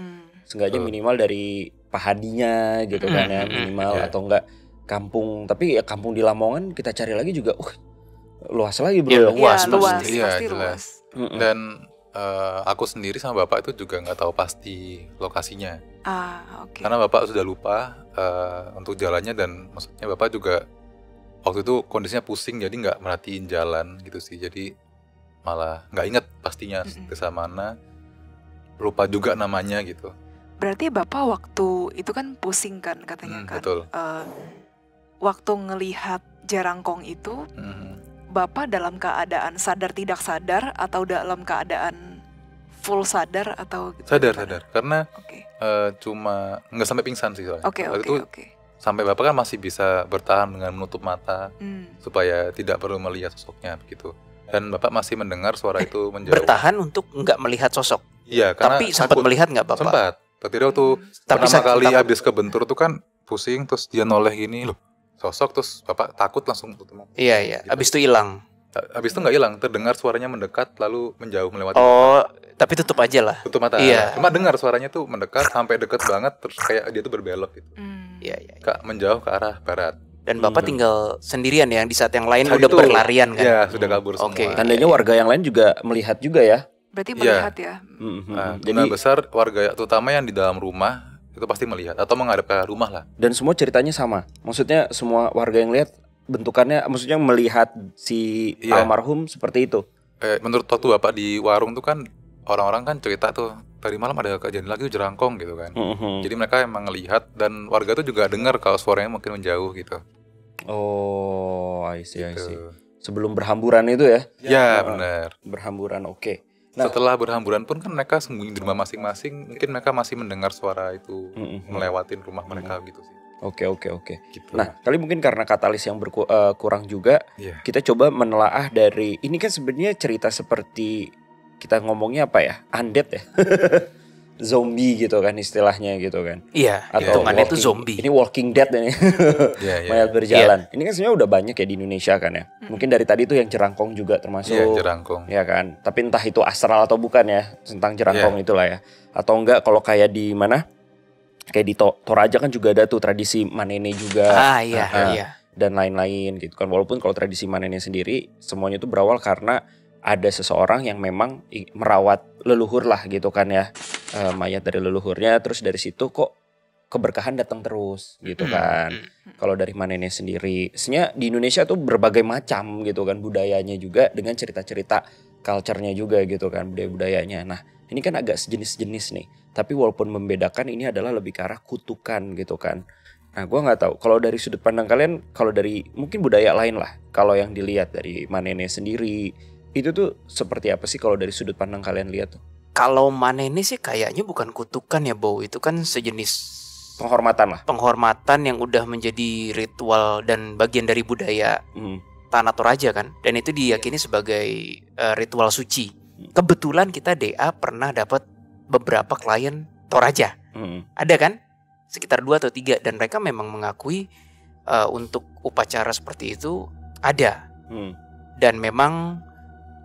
Seenggaknya minimal dari Pak Hadinya gitu kan ya, minimal atau enggak kampung. Tapi ya kampung di Lamongan kita cari lagi juga luas lagi, Bro. Ya, luas. Pasti luas. Dan aku sendiri sama bapak itu juga nggak tahu pasti lokasinya. Karena bapak sudah lupa untuk jalannya, dan maksudnya bapak juga waktu itu kondisinya pusing, jadi nggak merhatiin jalan gitu sih. Jadi malah nggak inget pastinya desa mana, lupa juga namanya gitu. Berarti bapak waktu itu kan pusing kan katanya kan. Betul. Waktu ngelihat jarangkong itu, bapak dalam keadaan sadar tidak sadar atau dalam keadaan full sadar atau gitu? Sadar. Karena cuma nggak sampai pingsan sih soalnya. Oke. Sampai bapak kan masih bisa bertahan dengan menutup mata supaya tidak perlu melihat sosoknya begitu. Dan bapak masih mendengar suara itu menjauh. Bertahan untuk nggak melihat sosok. Iya, karena tapi sempat melihat nggak bapak? Sempat. Tadi waktu pertama kali habis kebentur tuh kan pusing, terus dia noleh gini loh, sosok, terus bapak takut langsung tutup. Iya. Gitu. Abis itu hilang. Habis itu nggak hilang, terdengar suaranya mendekat lalu menjauh melewati mata. Tapi tutup aja lah. Tutup mata. Iya. Cuma dengar suaranya tuh mendekat sampai deket banget, terus kayak dia tuh berbelok gitu. Iya. Menjauh ke arah barat. Dan bapak tinggal sendirian ya, di saat yang lain udah berlarian kan? Iya, sudah kabur semua. Tandanya warga yang lain juga melihat juga ya. Berarti melihat ya. Jadi besar warga terutama yang di dalam rumah itu pasti melihat atau menghadap ke rumah lah. Dan semua ceritanya sama. Maksudnya semua warga yang lihat bentukannya, maksudnya melihat si almarhum seperti itu. Menurut waktu bapak di warung tuh kan orang-orang kan cerita tuh tadi malam ada kejadian lagi jerangkong gitu kan. Jadi mereka emang ngelihat, dan warga tuh juga dengar kalau suaranya mungkin menjauh gitu. Oh, I see. Sebelum berhamburan itu ya? Ya, benar. Berhamburan, oke. Nah, setelah berhamburan pun kan mereka sembunyi di rumah masing-masing. Mungkin mereka masih mendengar suara itu melewatin rumah mereka gitu sih. Oke. Gitu. Nah, kali mungkin karena katalis yang kurang juga, kita coba menelaah dari ini kan sebenarnya cerita seperti kita ngomongnya apa ya? Undead ya. Zombie gitu kan istilahnya gitu kan. Iya, Atau hitungannya itu zombie. Ini Walking Dead ini. Mayat berjalan. Ini kan sebenarnya udah banyak ya di Indonesia kan ya. Mungkin dari tadi tuh yang jerangkong juga termasuk. Iya, jerangkong. Ya kan. Tapi entah itu astral atau bukan ya, tentang jerangkong itulah ya. Atau enggak kalau kayak di mana? Kayak di Toraja kan juga ada tuh tradisi Manene juga. Iya. Dan lain-lain gitu kan. Walaupun kalau tradisi Manene sendiri semuanya itu berawal karena ada seseorang yang memang merawat leluhur lah gitu kan ya, mayat dari leluhurnya, terus dari situ kok keberkahan datang terus gitu kan. Kalau dari Manene sendiri, sebenarnya di Indonesia tuh berbagai macam gitu kan budayanya juga, dengan cerita-cerita culture-nya juga gitu kan, budaya-budayanya. Nah ini kan agak sejenis-jenis nih, tapi walaupun membedakan ini adalah lebih ke arah kutukan gitu kan. Nah gue gak tahu kalau dari sudut pandang kalian, kalau dari mungkin budaya lain lah, kalau yang dilihat dari Manene sendiri itu tuh seperti apa sih kalau dari sudut pandang kalian lihat tuh? Kalau Manene sih kayaknya bukan kutukan ya, Bow. Itu kan sejenis penghormatan lah. Penghormatan yang udah menjadi ritual dan bagian dari budaya Tanah Toraja kan. Dan itu diyakini sebagai ritual suci. Kebetulan kita DA pernah dapat beberapa klien Toraja. Ada kan? Sekitar 2 atau 3. Dan mereka memang mengakui untuk upacara seperti itu ada. Dan memang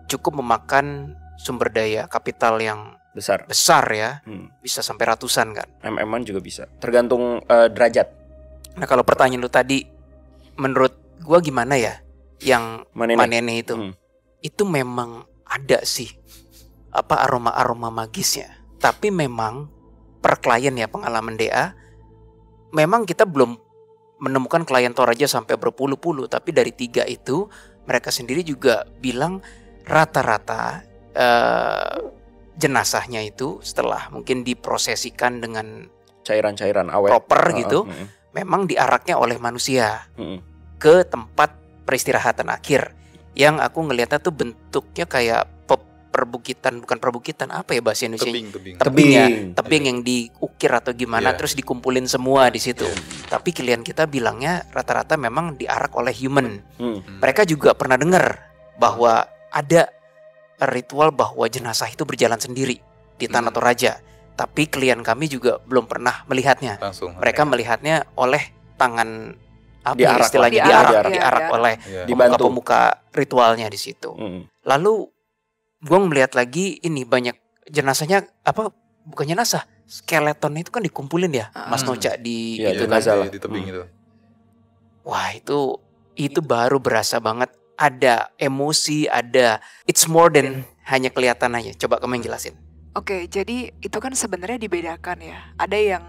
cukup memakan sumber daya kapital yang besar ya, bisa sampai ratusan kan. MM-an juga bisa, tergantung derajat. Nah kalau pertanyaan lu tadi, menurut gua gimana ya, yang Manene itu memang ada sih aroma magisnya. Tapi memang per klien ya, pengalaman DA, memang kita belum menemukan klien Toraja sampai berpuluh-puluh, tapi dari 3 itu mereka sendiri juga bilang rata-rata jenazahnya itu setelah mungkin diprosesikan dengan cairan-cairan awet proper gitu, memang diaraknya oleh manusia ke tempat peristirahatan akhir. Yang aku ngelihatnya tuh bentuknya kayak bukan perbukitan, apa ya bahasa Indonesia? Tebing yang diukir atau gimana, terus dikumpulin semua di situ. Tapi klien kita bilangnya rata-rata memang diarak oleh human. Mereka juga pernah dengar bahwa ada ritual bahwa jenazah itu berjalan sendiri di Tanah Toraja. Tapi klien kami juga belum pernah melihatnya. Mereka melihatnya oleh tangan istilahnya diarak oleh pemuka ritualnya di situ. Lalu gue melihat lagi ini banyak jenazahnya, bukan jenazah, skeleton itu kan dikumpulin ya, Mas Noca di di tebing itu. Wah itu baru berasa banget. Ada emosi, it's more than hanya kelihatan aja. Coba kamu yang jelasin. Oke, jadi itu kan sebenarnya dibedakan ya. Ada yang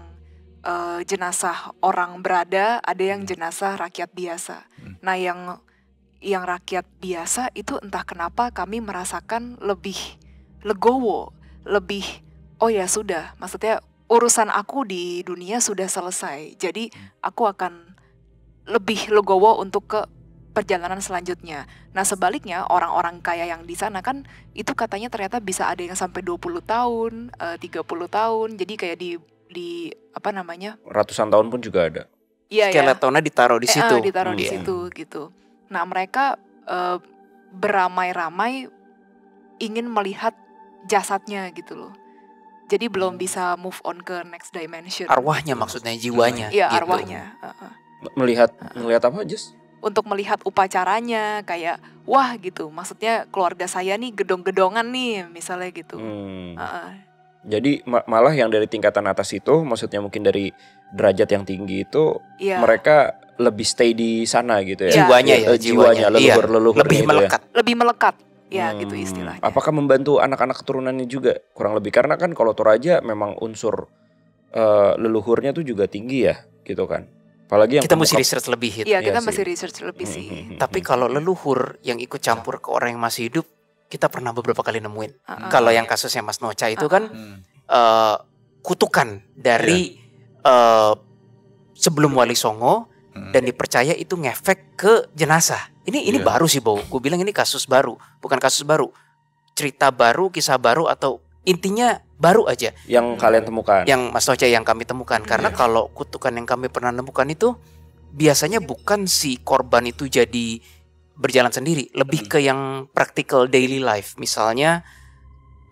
jenazah orang berada, ada yang jenazah rakyat biasa. Nah yang rakyat biasa itu entah kenapa kami merasakan lebih legowo, lebih oh ya sudah, maksudnya urusan aku di dunia sudah selesai. Jadi aku akan lebih legowo untuk ke perjalanan selanjutnya. Nah sebaliknya orang-orang kaya yang di sana kan itu katanya ternyata bisa ada yang sampai 20 tahun, 30 tahun. Jadi kayak di apa namanya? Ratusan tahun pun juga ada. Iya, skeletonnya ditaruh di situ. Ditaruh di situ gitu. Nah mereka beramai-ramai ingin melihat jasadnya gitu loh. Jadi belum bisa move on ke next dimension. Arwahnya maksudnya, jiwanya. Iya gitu. arwahnya. Melihat apa Jess? Untuk melihat upacaranya kayak wah gitu, maksudnya keluarga saya nih gedong-gedongan nih misalnya gitu. Jadi malah yang dari tingkatan atas itu, maksudnya mungkin dari derajat yang tinggi itu mereka lebih stay di sana gitu ya. Jiwanya leluhur lebih melekat. Lebih melekat. Ya gitu istilahnya. Apakah membantu anak-anak keturunannya juga kurang lebih, karena kan kalau Toraja memang unsur leluhurnya tuh juga tinggi ya gitu kan. Apalagi yang kita mesti research lebih. Iya, kita mesti research lebih sih. Tapi kalau leluhur yang ikut campur ke orang yang masih hidup, kita pernah beberapa kali nemuin. Kalau yang kasusnya Mas Noca itu kan kutukan dari sebelum Wali Songo, dan dipercaya itu ngefek ke jenazah. Ini baru sih, Bow. Gue bilang ini kasus baru, bukan kasus baru, cerita baru, kisah baru, atau intinya baru aja yang kalian temukan, yang Mas Noca yang kami temukan. Karena kalau kutukan yang kami pernah temukan itu biasanya bukan si korban itu jadi berjalan sendiri, lebih ke yang practical daily life. Misalnya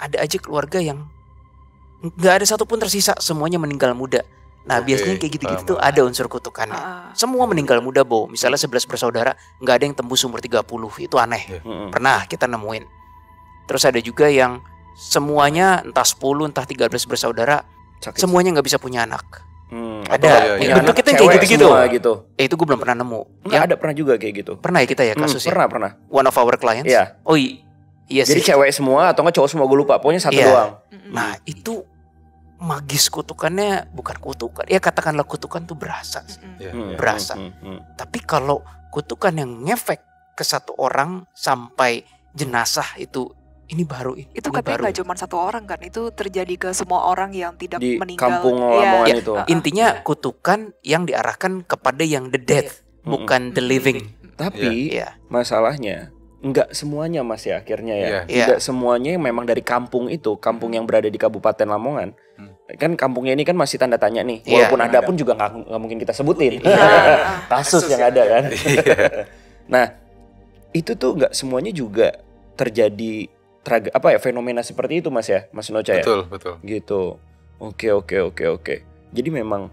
ada aja keluarga yang nggak ada satupun tersisa, semuanya meninggal muda. Nah biasanya kayak gitu-gitu tuh ada unsur kutukannya. Semua meninggal muda, Bo. Misalnya 11 bersaudara, nggak ada yang tembus umur 30, itu aneh. Pernah kita nemuin. Terus ada juga yang semuanya entah 10 entah 13 bersaudara, semuanya nggak bisa punya anak. Ada bentuk kita kayak gitu-gitu. Gitu. Itu gue belum pernah nemu. Nggak, ada pernah juga kayak gitu. Pernah ya kita ya kasusnya. Pernah. One of our clients. Iya. Oh iya sih. Jadi cewek semua atau nggak cowok semua, gue lupa. Pokoknya satu doang. Nah itu magis kutukannya bukan kutukan. Ya katakanlah kutukan tuh berasa. Berasa. Tapi kalau kutukan yang ngefek ke satu orang sampai jenazah itu, ini baru ini. Itu katanya nggak cuma satu orang kan, itu terjadi ke semua orang yang tidak di meninggal. Kampung Lamongan ya, itu. Intinya kutukan yang diarahkan kepada yang the dead, bukan the living. Tapi masalahnya nggak semuanya Mas ya akhirnya ya. Tidak semuanya yang memang dari kampung itu, kampung yang berada di Kabupaten Lamongan. Kan kampungnya ini kan masih tanda tanya nih. Walaupun ada pun juga nggak mungkin kita sebutin. Kasus yang ada kan. Nah itu tuh nggak semuanya juga terjadi fenomena seperti itu Mas ya, Mas Nocha ya. Betul. Gitu. Oke. Jadi memang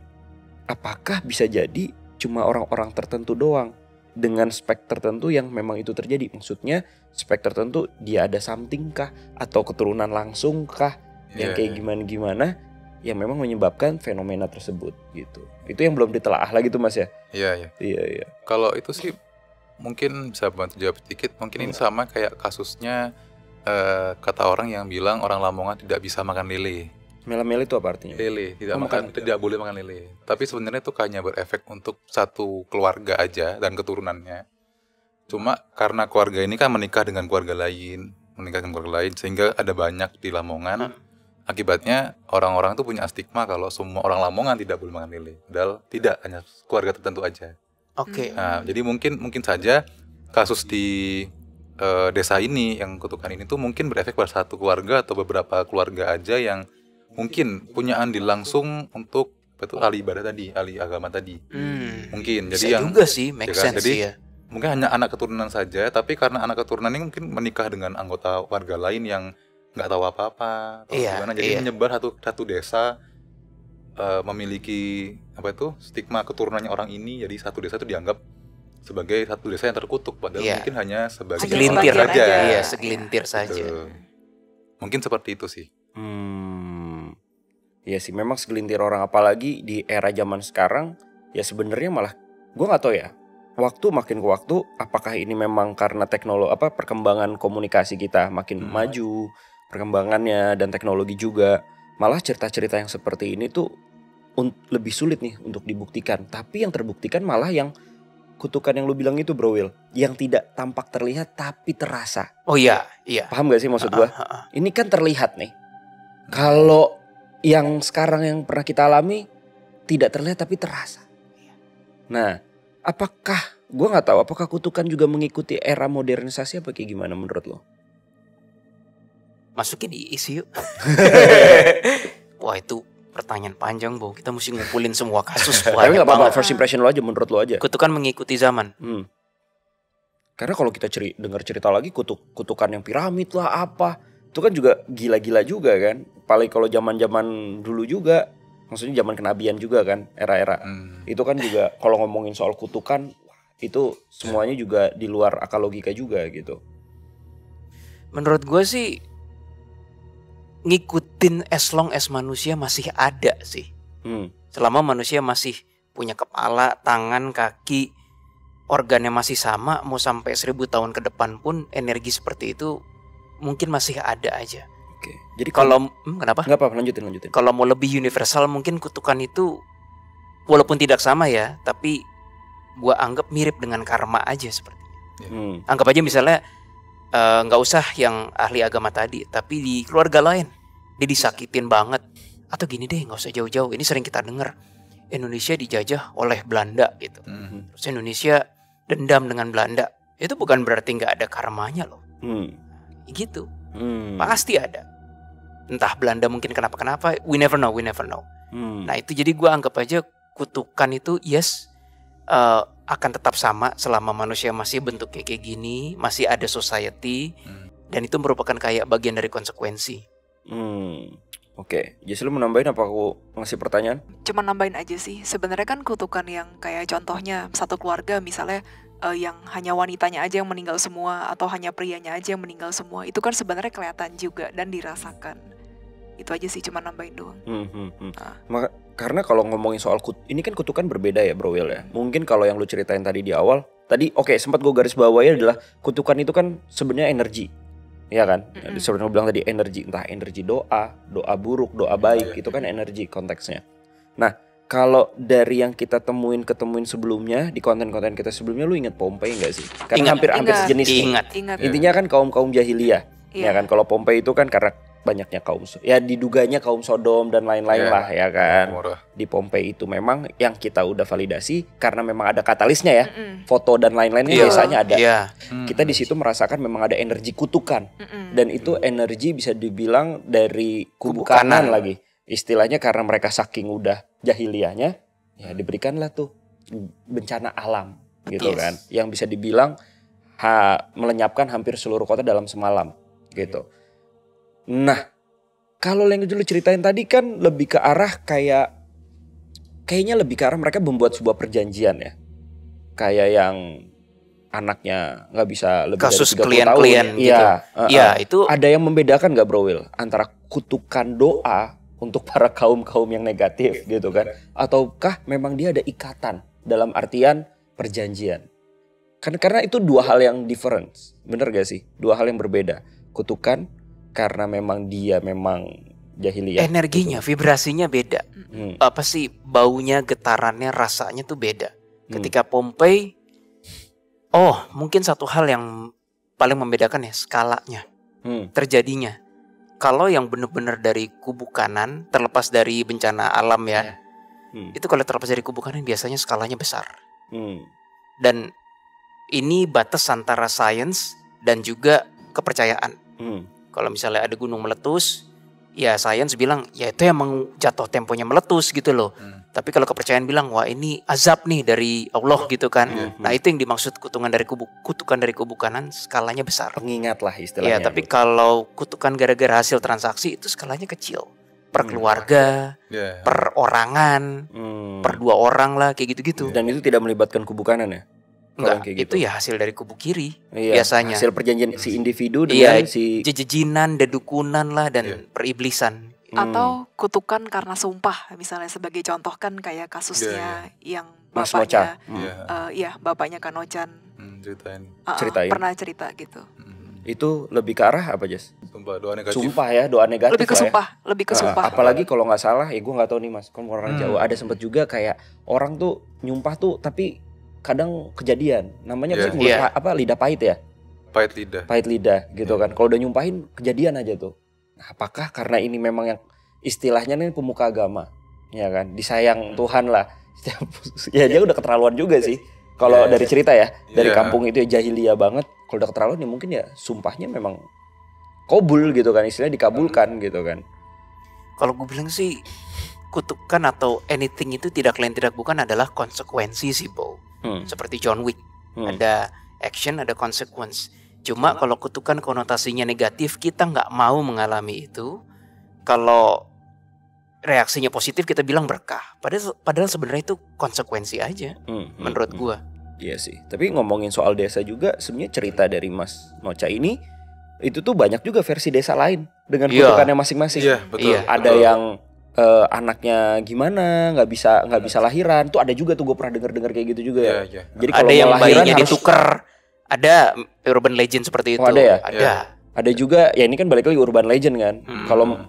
apakah bisa jadi cuma orang-orang tertentu doang dengan spek tertentu yang memang itu terjadi? Maksudnya spek tertentu dia ada something kah atau keturunan langsung kah yang kayak gimana yang memang menyebabkan fenomena tersebut gitu. Itu yang belum ditelaah lagi tuh Mas ya. Iya. Kalau itu sih mungkin bisa bantu jawab sedikit. Mungkin ini sama kayak kasusnya kata orang yang bilang orang Lamongan tidak bisa makan lele. Mele-mele itu apa artinya? Lele, tidak boleh makan lele. Tapi sebenarnya itu hanya berefek untuk satu keluarga aja dan keturunannya. Cuma karena keluarga ini kan menikah dengan keluarga lain, sehingga ada banyak di Lamongan. Akibatnya orang-orang tuh punya stigma kalau semua orang Lamongan tidak boleh makan lele. Padahal tidak, hanya keluarga tertentu aja. Oke. Nah, jadi mungkin saja kasus di desa ini yang kutukan ini tuh mungkin berefek pada satu keluarga atau beberapa keluarga aja yang mungkin punya andil langsung untuk ahli ibadah tadi, ahli agama tadi. Mungkin bisa jadi yang juga sih make sense jadi, ya. Mungkin hanya anak keturunan saja, tapi karena anak keturunan ini mungkin menikah dengan anggota warga lain yang nggak tahu apa-apa atau gimana, jadi menyebar satu desa memiliki stigma keturunannya orang ini, jadi satu desa itu dianggap sebagai satu desa yang terkutuk, padahal mungkin hanya sebagai segelintir saja. Iya, segelintir saja. Mungkin seperti itu sih. Iya sih, memang segelintir orang, apalagi di era zaman sekarang. Ya sebenarnya malah gue nggak tahu ya. Waktu makin ke waktu, apakah ini memang karena perkembangan komunikasi kita makin maju, perkembangannya dan teknologi juga, malah cerita-cerita yang seperti ini tuh lebih sulit nih untuk dibuktikan. Tapi yang terbuktikan malah yang kutukan yang lu bilang itu Bro Will, yang tidak tampak terlihat tapi terasa. Oh iya. Paham gak sih maksud gua? Ini kan terlihat nih. Kalau yang sekarang yang pernah kita alami tidak terlihat tapi terasa. Nah, gua nggak tahu apakah kutukan juga mengikuti era modernisasi apa kayak gimana menurut lo? Masukin di isi yuk. Wah itu pertanyaan panjang, Bo. Kita mesti ngumpulin semua kasus. Tapi nggak apa-apa, first impression lo aja, menurut lo aja. Kutukan mengikuti zaman. Karena kalau kita dengar cerita lagi kutukan yang piramid lah apa, itu kan juga gila-gila juga kan. Paling kalau zaman-zaman dulu juga, maksudnya zaman kenabian juga kan, era-era. Itu kan juga kalau ngomongin soal kutukan, itu semuanya juga di luar akal logika juga gitu. Menurut gue sih ngikutin as long as manusia masih ada sih. Selama manusia masih punya kepala, tangan, kaki, organnya masih sama, mau sampai 1000 tahun ke depan pun energi seperti itu mungkin masih ada aja. Oke. Jadi kalau kenapa? Enggak apa-apa, lanjutin. Kalau mau lebih universal mungkin kutukan itu walaupun tidak sama ya, tapi gua anggap mirip dengan karma aja sepertinya. Anggap aja misalnya nggak usah yang ahli agama tadi, tapi di keluarga lain dia disakitin banget, atau gini deh, nggak usah jauh-jauh, ini sering kita dengar Indonesia dijajah oleh Belanda gitu, terus Indonesia dendam dengan Belanda, itu bukan berarti nggak ada karmanya loh, gitu, pasti ada, entah Belanda mungkin kenapa, we never know. Nah itu jadi gue anggap aja kutukan itu akan tetap sama selama manusia masih bentuknya kayak gini, masih ada society, dan itu merupakan kayak bagian dari konsekuensi. Oke, Jess, lu mau nambahin apa aku ngasih pertanyaan? Cuma nambahin aja sih. Sebenarnya kan kutukan yang kayak contohnya satu keluarga misalnya yang hanya wanitanya aja yang meninggal semua atau hanya prianya aja yang meninggal semua, itu kan sebenarnya kelihatan juga dan dirasakan. Itu aja sih, cuma nambahin doang. Karena kalau ngomongin soal ini kan kutukan berbeda ya Bro Will ya. Mungkin kalau yang lu ceritain tadi di awal, oke, sempat gue garis bawahi adalah kutukan itu kan sebenarnya energi. Ya kan, sebenarnya bilang tadi energi, entah energi doa buruk, doa baik, itu kan energi konteksnya. Nah, kalau dari yang kita ketemuin sebelumnya di konten-konten kita sebelumnya, lu inget Pompei nggak sih? Karena hampir sejenis nih. Ingat. Intinya kan kaum jahiliyah, ya kan. Kalau Pompei itu kan karena banyaknya diduganya kaum Sodom dan lain-lain lah ya kan. Di Pompei itu memang yang kita udah validasi karena memang ada katalisnya ya. Foto dan lain-lain biasanya ada. Kita di situ merasakan memang ada energi kutukan. Dan itu energi bisa dibilang dari kubu kanan lagi. Istilahnya karena mereka saking udah jahiliyahnya, ya diberikanlah tuh bencana alam gitu kan. Yang bisa dibilang melenyapkan hampir seluruh kota dalam semalam gitu. Nah, kalau yang dulu ceritain tadi kan lebih ke arah kayaknya lebih ke arah mereka membuat sebuah perjanjian ya. Kayak yang anaknya nggak bisa lebih kasus dari 30 tahun. Gitu. Iya, itu ada yang membedakan nggak Bro Will antara kutukan doa untuk para kaum yang negatif gitu kan, ataukah memang dia ada ikatan dalam artian perjanjian? Karena itu dua hal yang different, bener gak sih? Dua hal yang berbeda. Kutukan karena memang dia jahiliyah. Energinya, gitu. Vibrasinya beda. Apa sih baunya, getarannya, rasanya tuh beda. Ketika Pompei, mungkin satu hal yang paling membedakan ya skalanya terjadinya. Kalau yang benar-benar dari kubu kanan, terlepas dari bencana alam ya, itu kalau terlepas dari kubu kanan biasanya skalanya besar. Dan ini batas antara sains dan juga kepercayaan. Kalau misalnya ada gunung meletus, ya sains bilang ya itu emang jatuh temponya meletus gitu loh. Tapi kalau kepercayaan bilang wah ini azab nih dari Allah gitu kan. Nah itu yang dimaksud kutukan dari kubu kanan, skalanya besar. Pengingat lah istilahnya. Ya tapi kalau kutukan gara-gara hasil transaksi itu skalanya kecil. Per keluarga, per orangan, per 2 orang lah kayak gitu-gitu. Dan itu tidak melibatkan kubu kanan ya? Enggak, itu ya hasil dari kubu kiri biasanya. Hasil perjanjian si individu dengan si jejejinan, dedukunan lah dan periblisan. Atau kutukan karena sumpah, misalnya sebagai contoh kan kayak kasusnya yang bapaknya, bapaknya Kanochan ceritain. Pernah cerita gitu. Itu lebih ke arah apa Jas? Doa negatif. Doa negatif. Lebih ke sumpah. Apalagi kalau nggak salah, gue nggak tahu nih Mas, kalau orang Jawa ada sempat juga kayak orang tuh nyumpah tuh tapi kadang kejadian, namanya lidah pahit ya? Pahit lidah gitu kan. Kalau udah nyumpahin kejadian aja tuh. Nah, apakah karena ini memang yang istilahnya nih pemuka agama, ya kan? Disayang Tuhan lah. Ya dia udah keterlaluan juga sih. Kalau dari cerita ya, dari kampung itu ya jahiliyah banget. Kalau udah keterlaluan ya mungkin ya sumpahnya memang kabul gitu kan, istilahnya dikabulkan gitu kan. Kalau gue bilang sih kutukan atau anything itu tidak lain tidak bukan adalah konsekuensi sih, Bo. Seperti John Wick, ada action, ada consequence. Cuma kalau kutukan konotasinya negatif, kita nggak mau mengalami itu. Kalau reaksinya positif, kita bilang berkah. Padahal sebenarnya itu konsekuensi aja, menurut gua. Iya sih. Tapi ngomongin soal desa juga, sebenarnya cerita dari Mas Nocha ini, itu tuh banyak juga versi desa lain dengan kutukannya masing-masing. Iya, betul. Ada yang anaknya gimana nggak bisa lahiran tuh, ada juga tuh gue pernah dengar kayak gitu juga ya. Jadi kalau ada yang bayinya ditukar, ada urban legend seperti itu. Ada ya? Ada juga ya, ini kan balik lagi urban legend kan.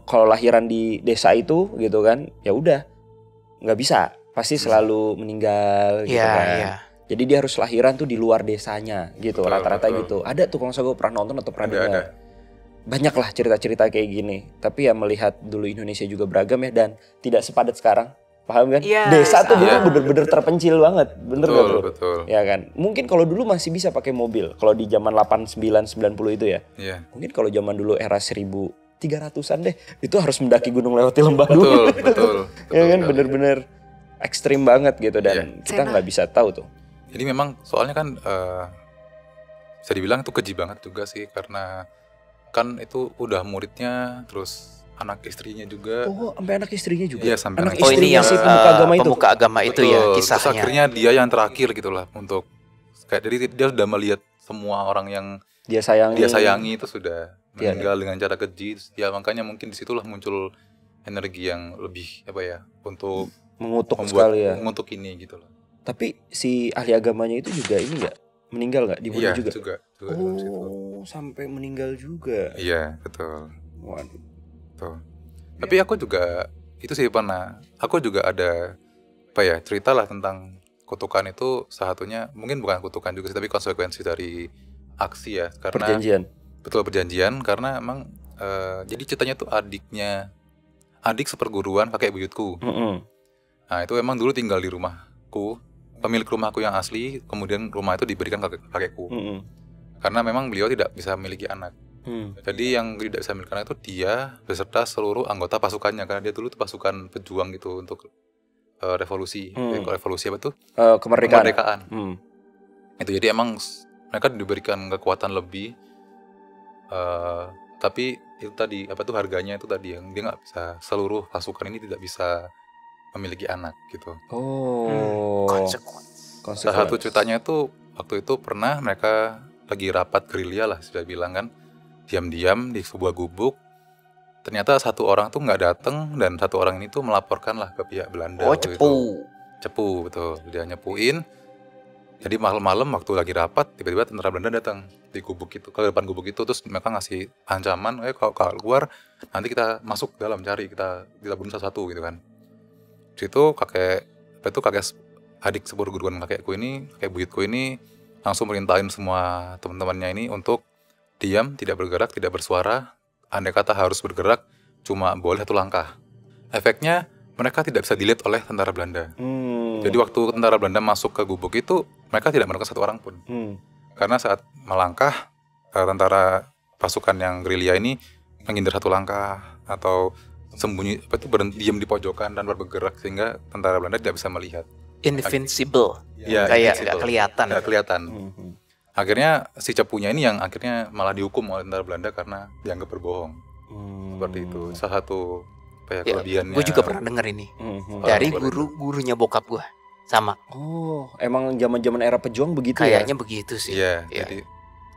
Kalau lahiran di desa itu gitu kan, ya udah nggak bisa, pasti selalu meninggal gitu kan. Jadi dia harus lahiran tuh di luar desanya gitu, rata-rata gitu. Ada tuh kalau gue pernah nonton atau pernah dengar. Banyak lah cerita-cerita kayak gini. Tapi ya melihat dulu Indonesia juga beragam ya, dan tidak sepadat sekarang. Paham kan? Desa tuh dulu bener-bener terpencil banget. Bener gak bro? Betul. Ya kan? Mungkin kalau dulu masih bisa pakai mobil. Kalau di zaman 89-90 itu ya. Mungkin kalau zaman dulu era 1300-an deh, itu harus mendaki gunung lewati lembah dulu. Betul. Ya kan? Bener-bener ekstrim banget gitu. Dan kita gak bisa tahu tuh. Jadi memang soalnya kan bisa dibilang itu keji banget juga sih. Karena kan itu udah muridnya, terus anak istrinya juga. Oh, sampai anak istrinya juga. Iya, sampai anak anak Oh, ini istrinya yang si pemuka agama itu. pemuka agama itu ya Betul. Terus kisahnya. akhirnya dia yang terakhir gitulah untuk kayak jadi dia sudah melihat semua orang yang Dia sayangi. itu sudah Iya, meninggal dengan cara keji. Ya makanya mungkin disitulah muncul energi yang lebih apa ya untuk Mengutuk membuat sekali ya. mengutuk ini gitu loh. Tapi si ahli agamanya itu juga ini enggak meninggal enggak? Dibunuh Iya juga. dalam situ. Oh, sampai meninggal juga. Iya betul. Waduh. Betul. Tapi aku juga itu sih pernah. Aku juga ada apa ya cerita lah tentang kutukan itu. Salah satunya mungkin bukan kutukan juga sih, tapi konsekuensi dari aksi ya. Karena Perjanjian. betul perjanjian karena emang jadi ceritanya tuh adik seperguruan kakek buyutku. Nah itu emang dulu tinggal di rumahku, pemilik rumahku yang asli, kemudian rumah itu diberikan kakekku. Karena memang beliau tidak bisa memiliki anak. Jadi yang tidak bisa memiliki anak itu dia beserta seluruh anggota pasukannya, karena dia dulu tuh pasukan pejuang gitu untuk revolusi. Revolusi apa tuh? Kemerdekaan. Itu jadi emang mereka diberikan kekuatan lebih. Tapi itu tadi apa tuh harganya itu tadi yang dia nggak bisa, seluruh pasukan ini tidak bisa memiliki anak gitu. Oh. Konsekuensi. Salah satu ceritanya itu waktu itu pernah mereka lagi rapat gerilya lah sudah bilang kan, diam-diam di sebuah gubuk. Ternyata satu orang tuh nggak datang dan satu orang ini tuh melaporkan lah ke pihak Belanda. Oh, waktu cepu. itu. Cepu betul, dia nyepuin. Jadi malam-malam waktu lagi rapat tiba-tiba tentara Belanda datang di gubuk itu, ke depan gubuk itu, terus mereka ngasih ancaman, kalau keluar nanti kita masuk dalam cari, kita bunuh satu-satu gitu kan. Situ kakek adik seperguruan kakekku ini, kakek buyutku ini langsung merintahin semua teman-temannya ini untuk diam, tidak bergerak, tidak bersuara. Andai kata harus bergerak, cuma boleh satu langkah. Efeknya mereka tidak bisa dilihat oleh tentara Belanda. Jadi waktu tentara Belanda masuk ke gubuk itu, mereka tidak menemukan satu orang pun. Karena saat melangkah, tentara pasukan yang gerilya ini menghindar satu langkah atau sembunyi, diam di pojokan dan bergerak sehingga tentara Belanda tidak bisa melihat. Invincible. Ya, Kayak nggak kelihatan. Nggak kelihatan. Akhirnya si cepunya ini yang akhirnya malah dihukum oleh tentara Belanda karena dianggap berbohong. Seperti itu. Salah satu kelebihannya. Gue juga pernah denger ini dari gurunya bokap gue. Sama. Oh, emang zaman-zaman era pejuang begitu Kayaknya begitu sih. Iya. Jadi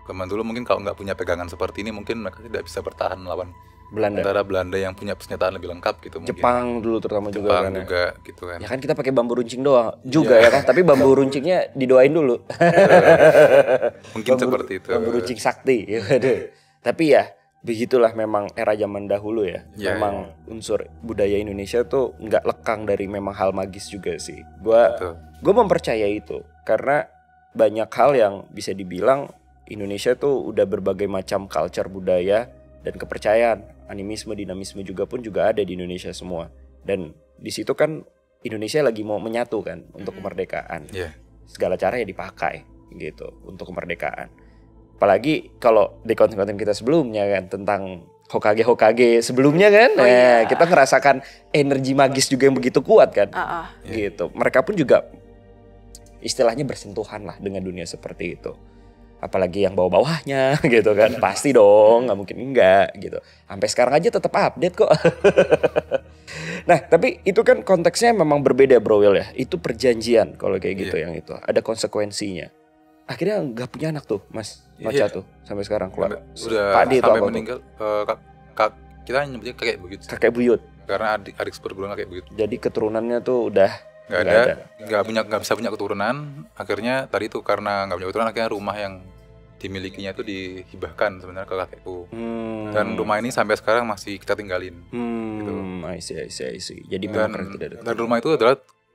zaman dulu mungkin kalau nggak punya pegangan seperti ini, mungkin mereka tidak bisa bertahan melawan tentara Belanda yang punya senjata lebih lengkap gitu. Mungkin. Jepang dulu terutama Jepang juga. juga gitu kan. Ya kan kita pakai bambu runcing doang juga ya kan, tapi bambu runcingnya didoain dulu. Mungkin seperti itu. Bambu runcing sakti. Tapi ya begitulah memang era zaman dahulu ya. Memang unsur budaya Indonesia tuh nggak lekang dari memang hal magis juga sih. Gue mempercayai itu karena banyak hal yang bisa dibilang Indonesia tuh udah berbagai macam culture budaya dan kepercayaan, animisme, dinamisme juga ada di Indonesia semua. Dan di situ kan Indonesia lagi mau menyatu kan untuk kemerdekaan. Segala cara ya dipakai gitu untuk kemerdekaan. Apalagi kalau di konten-konten kita sebelumnya kan tentang Hokage sebelumnya kan, kita ngerasakan energi magis juga yang begitu kuat kan, gitu. Mereka pun juga istilahnya bersentuhan lah dengan dunia seperti itu. Apalagi yang bawah-bawahnya gitu kan, pasti dong, nggak mungkin enggak gitu. Sampai sekarang aja tetap update kok. Nah, tapi itu kan konteksnya memang berbeda Bro Will ya. Itu perjanjian kalau kayak gitu yang itu. Ada konsekuensinya. Akhirnya nggak punya anak tuh Mas Nocha tuh sampai sekarang keluar. Udah Pak D sampai meninggal. Kita nyebutnya kakek buyut. Kakek buyut. Karena adik seperguruan kakek buyut. Jadi keturunannya tuh udah nggak bisa punya keturunan. Akhirnya tadi tuh karena nggak punya keturunan, akhirnya rumah yang dimilikinya itu dihibahkan sebenarnya ke kakekku. Dan rumah ini sampai sekarang masih kita tinggalin. Gitu. I see. Jadi memang tidak ada. Dan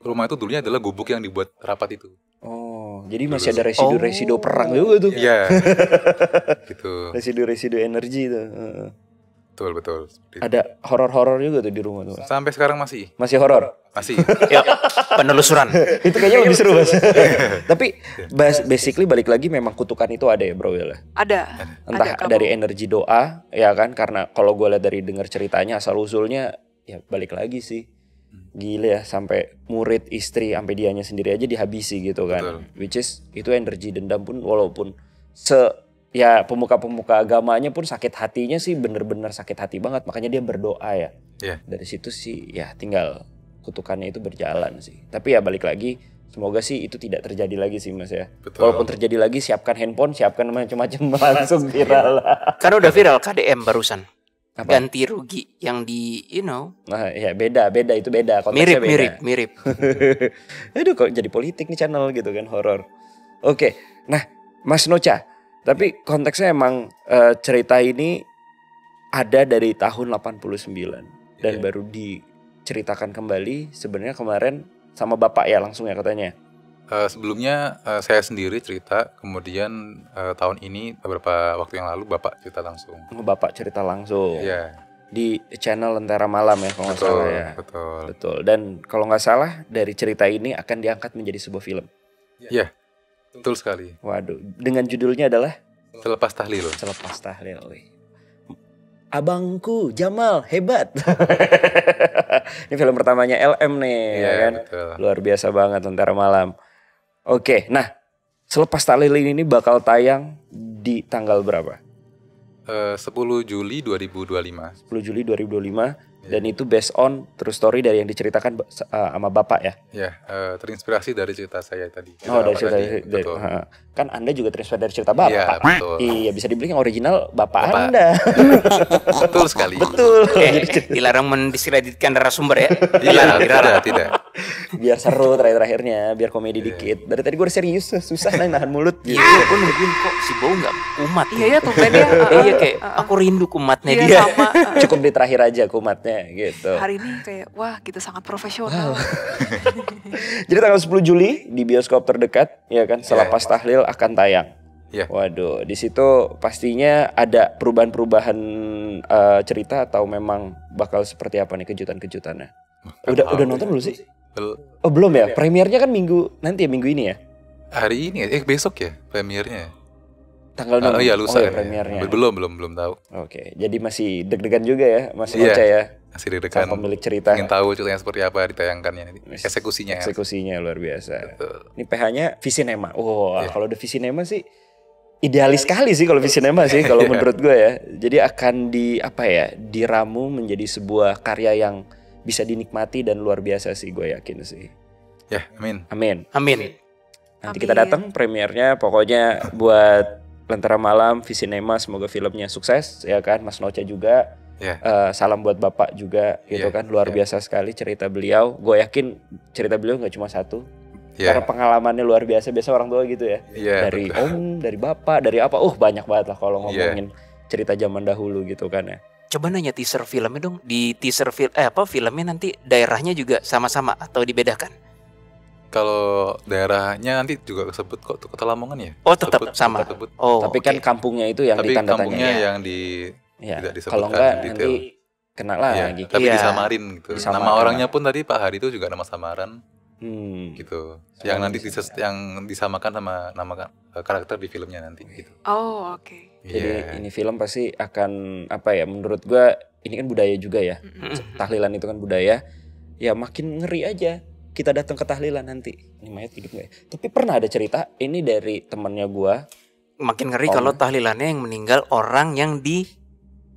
rumah itu dulunya adalah gubuk yang dibuat rapat itu. Oh, jadi masih ada residu perang juga tuh. Iya. Gitu. Residu energi tuh. Betul. Ada horor-horor juga tuh di rumah tuh. Sampai sekarang masih horor. Masih. Ya, penelusuran. Itu kayaknya lebih seru Mas. Tapi basically balik lagi memang kutukan itu ada ya Bro Will. Ada. Entah dari energi doa ya kan, karena kalau gue lihat dari dengar ceritanya asal usulnya ya balik lagi sih. Gila ya, sampai murid, istri, sampai dianya sendiri aja dihabisi gitu kan. Betul. Which is itu energi dendam pun walaupun ya pemuka-pemuka agamanya pun sakit hatinya sih bener-bener sakit hati banget, makanya dia berdoa ya. Iya. Dari situ sih ya tinggal kutukannya itu berjalan sih. Tapi ya balik lagi, semoga sih itu tidak terjadi lagi sih Mas ya. Betul. Walaupun terjadi lagi, siapkan handphone, siapkan macam-macam langsung viral. Kan udah viral KDM barusan. Apa? Ganti rugi yang di Nah ya beda itu beda konteksnya mirip. Aduh kok jadi politik nih channel gitu kan, horor. Oke, nah Mas Nocha, tapi konteksnya emang cerita ini ada dari tahun 89 dan Iya. baru diceritakan kembali sebenarnya kemarin sama Bapak ya langsung ya katanya. Sebelumnya saya sendiri cerita, kemudian tahun ini beberapa waktu yang lalu Bapak cerita langsung. Bapak cerita langsung Iya, di channel Lentera Malam ya kalau nggak betul, salah ya. betul. Betul. Dan kalau nggak salah dari cerita ini akan diangkat menjadi sebuah film. Iya, betul sekali. Waduh, dengan judulnya adalah Selepas tahlil. Selepas Tahlil. Abangku Jamal hebat. Ini film pertamanya LM nih, Iya, ya kan? betul. Luar biasa banget Tentara Malam. Oke, nah Selepas Tahlil ini bakal tayang di tanggal berapa? 10 Juli 2025. 10 Juli 2025 dan itu based on true story dari yang diceritakan sama Bapak ya. Ya, terinspirasi dari cerita saya tadi. Oh, dari Bapak cerita tadi, betul. kan Anda juga terinspirasi dari cerita Bapak. Iya, betul. Iya, bisa dibilang yang original Bapak Bapak. Anda. Betul sekali. Betul. Dilarang mendiskreditkan narasumber ya. Iya, tidak. Biar seru terakhir-terakhirnya, biar komedi dikit. Dari tadi gue udah serius, susah nih nahan mulut. Iya, gue nungguin kok si Bow nggak kumat. Iya ya tumben ya. Iya kayak aku rindu kumatnya Iya dia. sama. Cukup di terakhir aja kumatnya gitu. Hari ini kayak wah kita sangat profesional. Jadi tanggal 10 Juli di bioskop terdekat ya kan Selepas Tahlil akan tayang. Iya. Waduh, di situ pastinya ada perubahan-perubahan cerita atau memang bakal seperti apa nih kejutan-kejutannya? Udah nonton belum sih? Oh belum ya? Premiernya kan minggu nanti ya, minggu ini ya? Hari ini besok ya premiernya. Tanggal 6. Oh iya lusa ya. premiernya. Belum tahu. Oke, jadi masih deg-degan juga ya Mas Iya. Nocha ya? Masih deg-degan. Sang pemilik cerita. Ingin tahu ceritanya seperti apa ditayangkannya nanti. Eksekusinya. Eksekusinya luar biasa. Betul. Ini PH-nya Visinema. Wah, Iya. kalau udah Visinema sih idealis sekali sih kalau Visinema sih kalau Iya. menurut gue ya. Jadi akan diramu menjadi sebuah karya yang bisa dinikmati dan luar biasa sih gue yakin sih. Ya, amin. Amin. Amin. Nanti Amin. kita datang premiernya pokoknya buat Lentera Malam Visinema, semoga filmnya sukses ya kan. Mas Nocha juga. Ya. Salam buat Bapak juga gitu Iya, kan. Luar iya. biasa sekali cerita beliau. Gue yakin cerita beliau nggak cuma satu. Ya. Karena pengalamannya luar biasa. Biasa orang tua gitu ya. Iya, Dari betul. om, dari bapak, dari apa. Banyak banget lah kalau Iya. ngomongin cerita zaman dahulu gitu kan ya. Coba nanya teaser filmnya dong. Di teaser filmnya nanti daerahnya juga sama-sama atau dibedakan? Kalau daerahnya nanti juga kesebut kok Kota Lamongan ya? Oh, tetap Sebut- sama. sebut. Oh, Tapi kan oke. kampungnya itu yang Tapi ditanda kampungnya tanya. yang Ya. tidak disebutkan Kalau enggak detail. nanti kena Iya, lagi. tapi Iya. disamarin gitu. Disamakan Nama lah. orangnya pun tadi Pak Hari itu juga nama samaran gitu. Yang nanti yang disamakan sama nama karakter di filmnya nanti gitu. Oh oke. Jadi Iya. ini film pasti akan menurut gua ini kan budaya juga ya. Tahlilan itu kan budaya. Ya makin ngeri aja kita datang ke tahlilan nanti. Ini mayat hidup gak ya? Tapi pernah ada cerita ini dari temannya gua. Makin ngeri Om. kalau tahlilannya yang meninggal orang yang di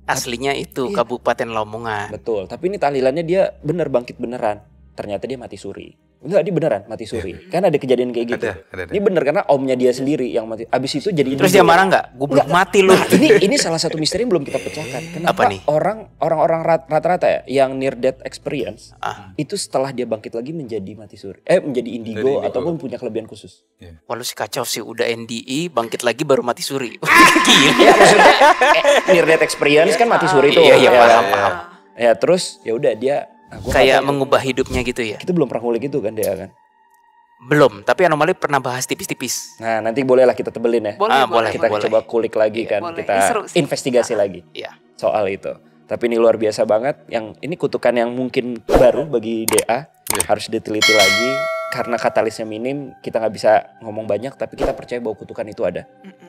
aslinya itu Iya. Kabupaten Lamongan. Betul. Tapi ini tahlilannya dia bener bangkit beneran. Ternyata dia mati suri. Enggak, dia beneran mati suri. Kan ada kejadian kayak gitu. Ada. Ini bener karena omnya dia sendiri yang mati. Abis itu jadi Terus indigo. dia marah nggak? Gue belum mati lu. Nah, ini salah satu misteri yang belum kita pecahkan. Kenapa Apa nih? orang-orang rata-rata ya yang near death experience Ah. itu setelah dia bangkit lagi menjadi mati suri, menjadi indigo Jadi indigo. ataupun punya kelebihan khusus. Wah lu sih kacau sih. Udah NDI bangkit lagi baru mati suri. Ya maksudnya near death experience kan mati suri tuh. Iya, ya, paham, kan? Ya terus ya udah dia gua nggak Kayak tahu. mengubah hidupnya gitu ya. Kita belum pernah ngulik itu kan dia kan. Belum. Tapi anomali pernah bahas tipis-tipis. Nah nanti bolehlah kita tebelin ya. Boleh. Kita boleh. coba kulik lagi Iya, kan. boleh. Kita Ini seru sih. investigasi lagi Iya. soal itu. Tapi ini luar biasa banget. Yang ini kutukan yang mungkin baru bagi DA. Iya. Harus diteliti lagi. Karena katalisnya minim, kita nggak bisa ngomong banyak. Tapi kita percaya bahwa kutukan itu ada.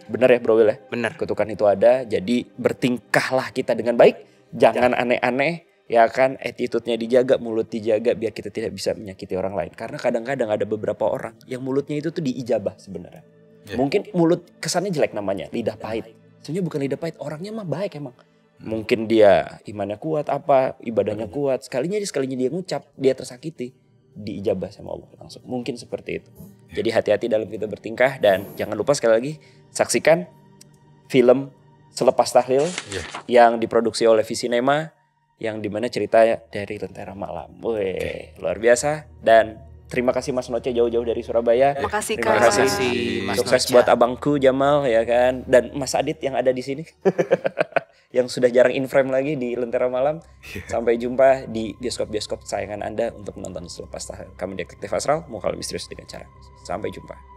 Bener ya Bro Will ya? Bener. Kutukan itu ada. Jadi bertingkahlah kita dengan baik. Jangan aneh-aneh. Ya kan, attitude-nya dijaga, mulut dijaga biar kita tidak bisa menyakiti orang lain. Karena kadang-kadang ada beberapa orang yang mulutnya itu tuh diijabah sebenarnya. Mungkin mulut kesannya jelek namanya, lidah pahit. Sebenarnya bukan lidah pahit, orangnya mah baik emang. Mungkin dia imannya kuat, ibadahnya kuat. Sekalinya dia ngucap, dia tersakiti, diijabah sama Allah langsung. Mungkin seperti itu. Jadi hati-hati dalam kita bertingkah, dan jangan lupa sekali lagi saksikan film Selepas Tahlil yang diproduksi oleh Visinema, yang dimana cerita dari Lentera Malam. Luar biasa. Dan terima kasih Mas Noce jauh-jauh dari Surabaya. Terima kasih Terima Kak. kasih. Mas Sukses Noce. buat abangku Jamal ya kan, dan Mas Adit yang ada di sini. Yang sudah jarang in frame lagi di Lentera Malam. Sampai jumpa di bioskop-bioskop kesayangan Anda untuk menonton Selepas Tahlil. Kami Detektif Asral, mau kalau misterius dengan cara. Sampai jumpa.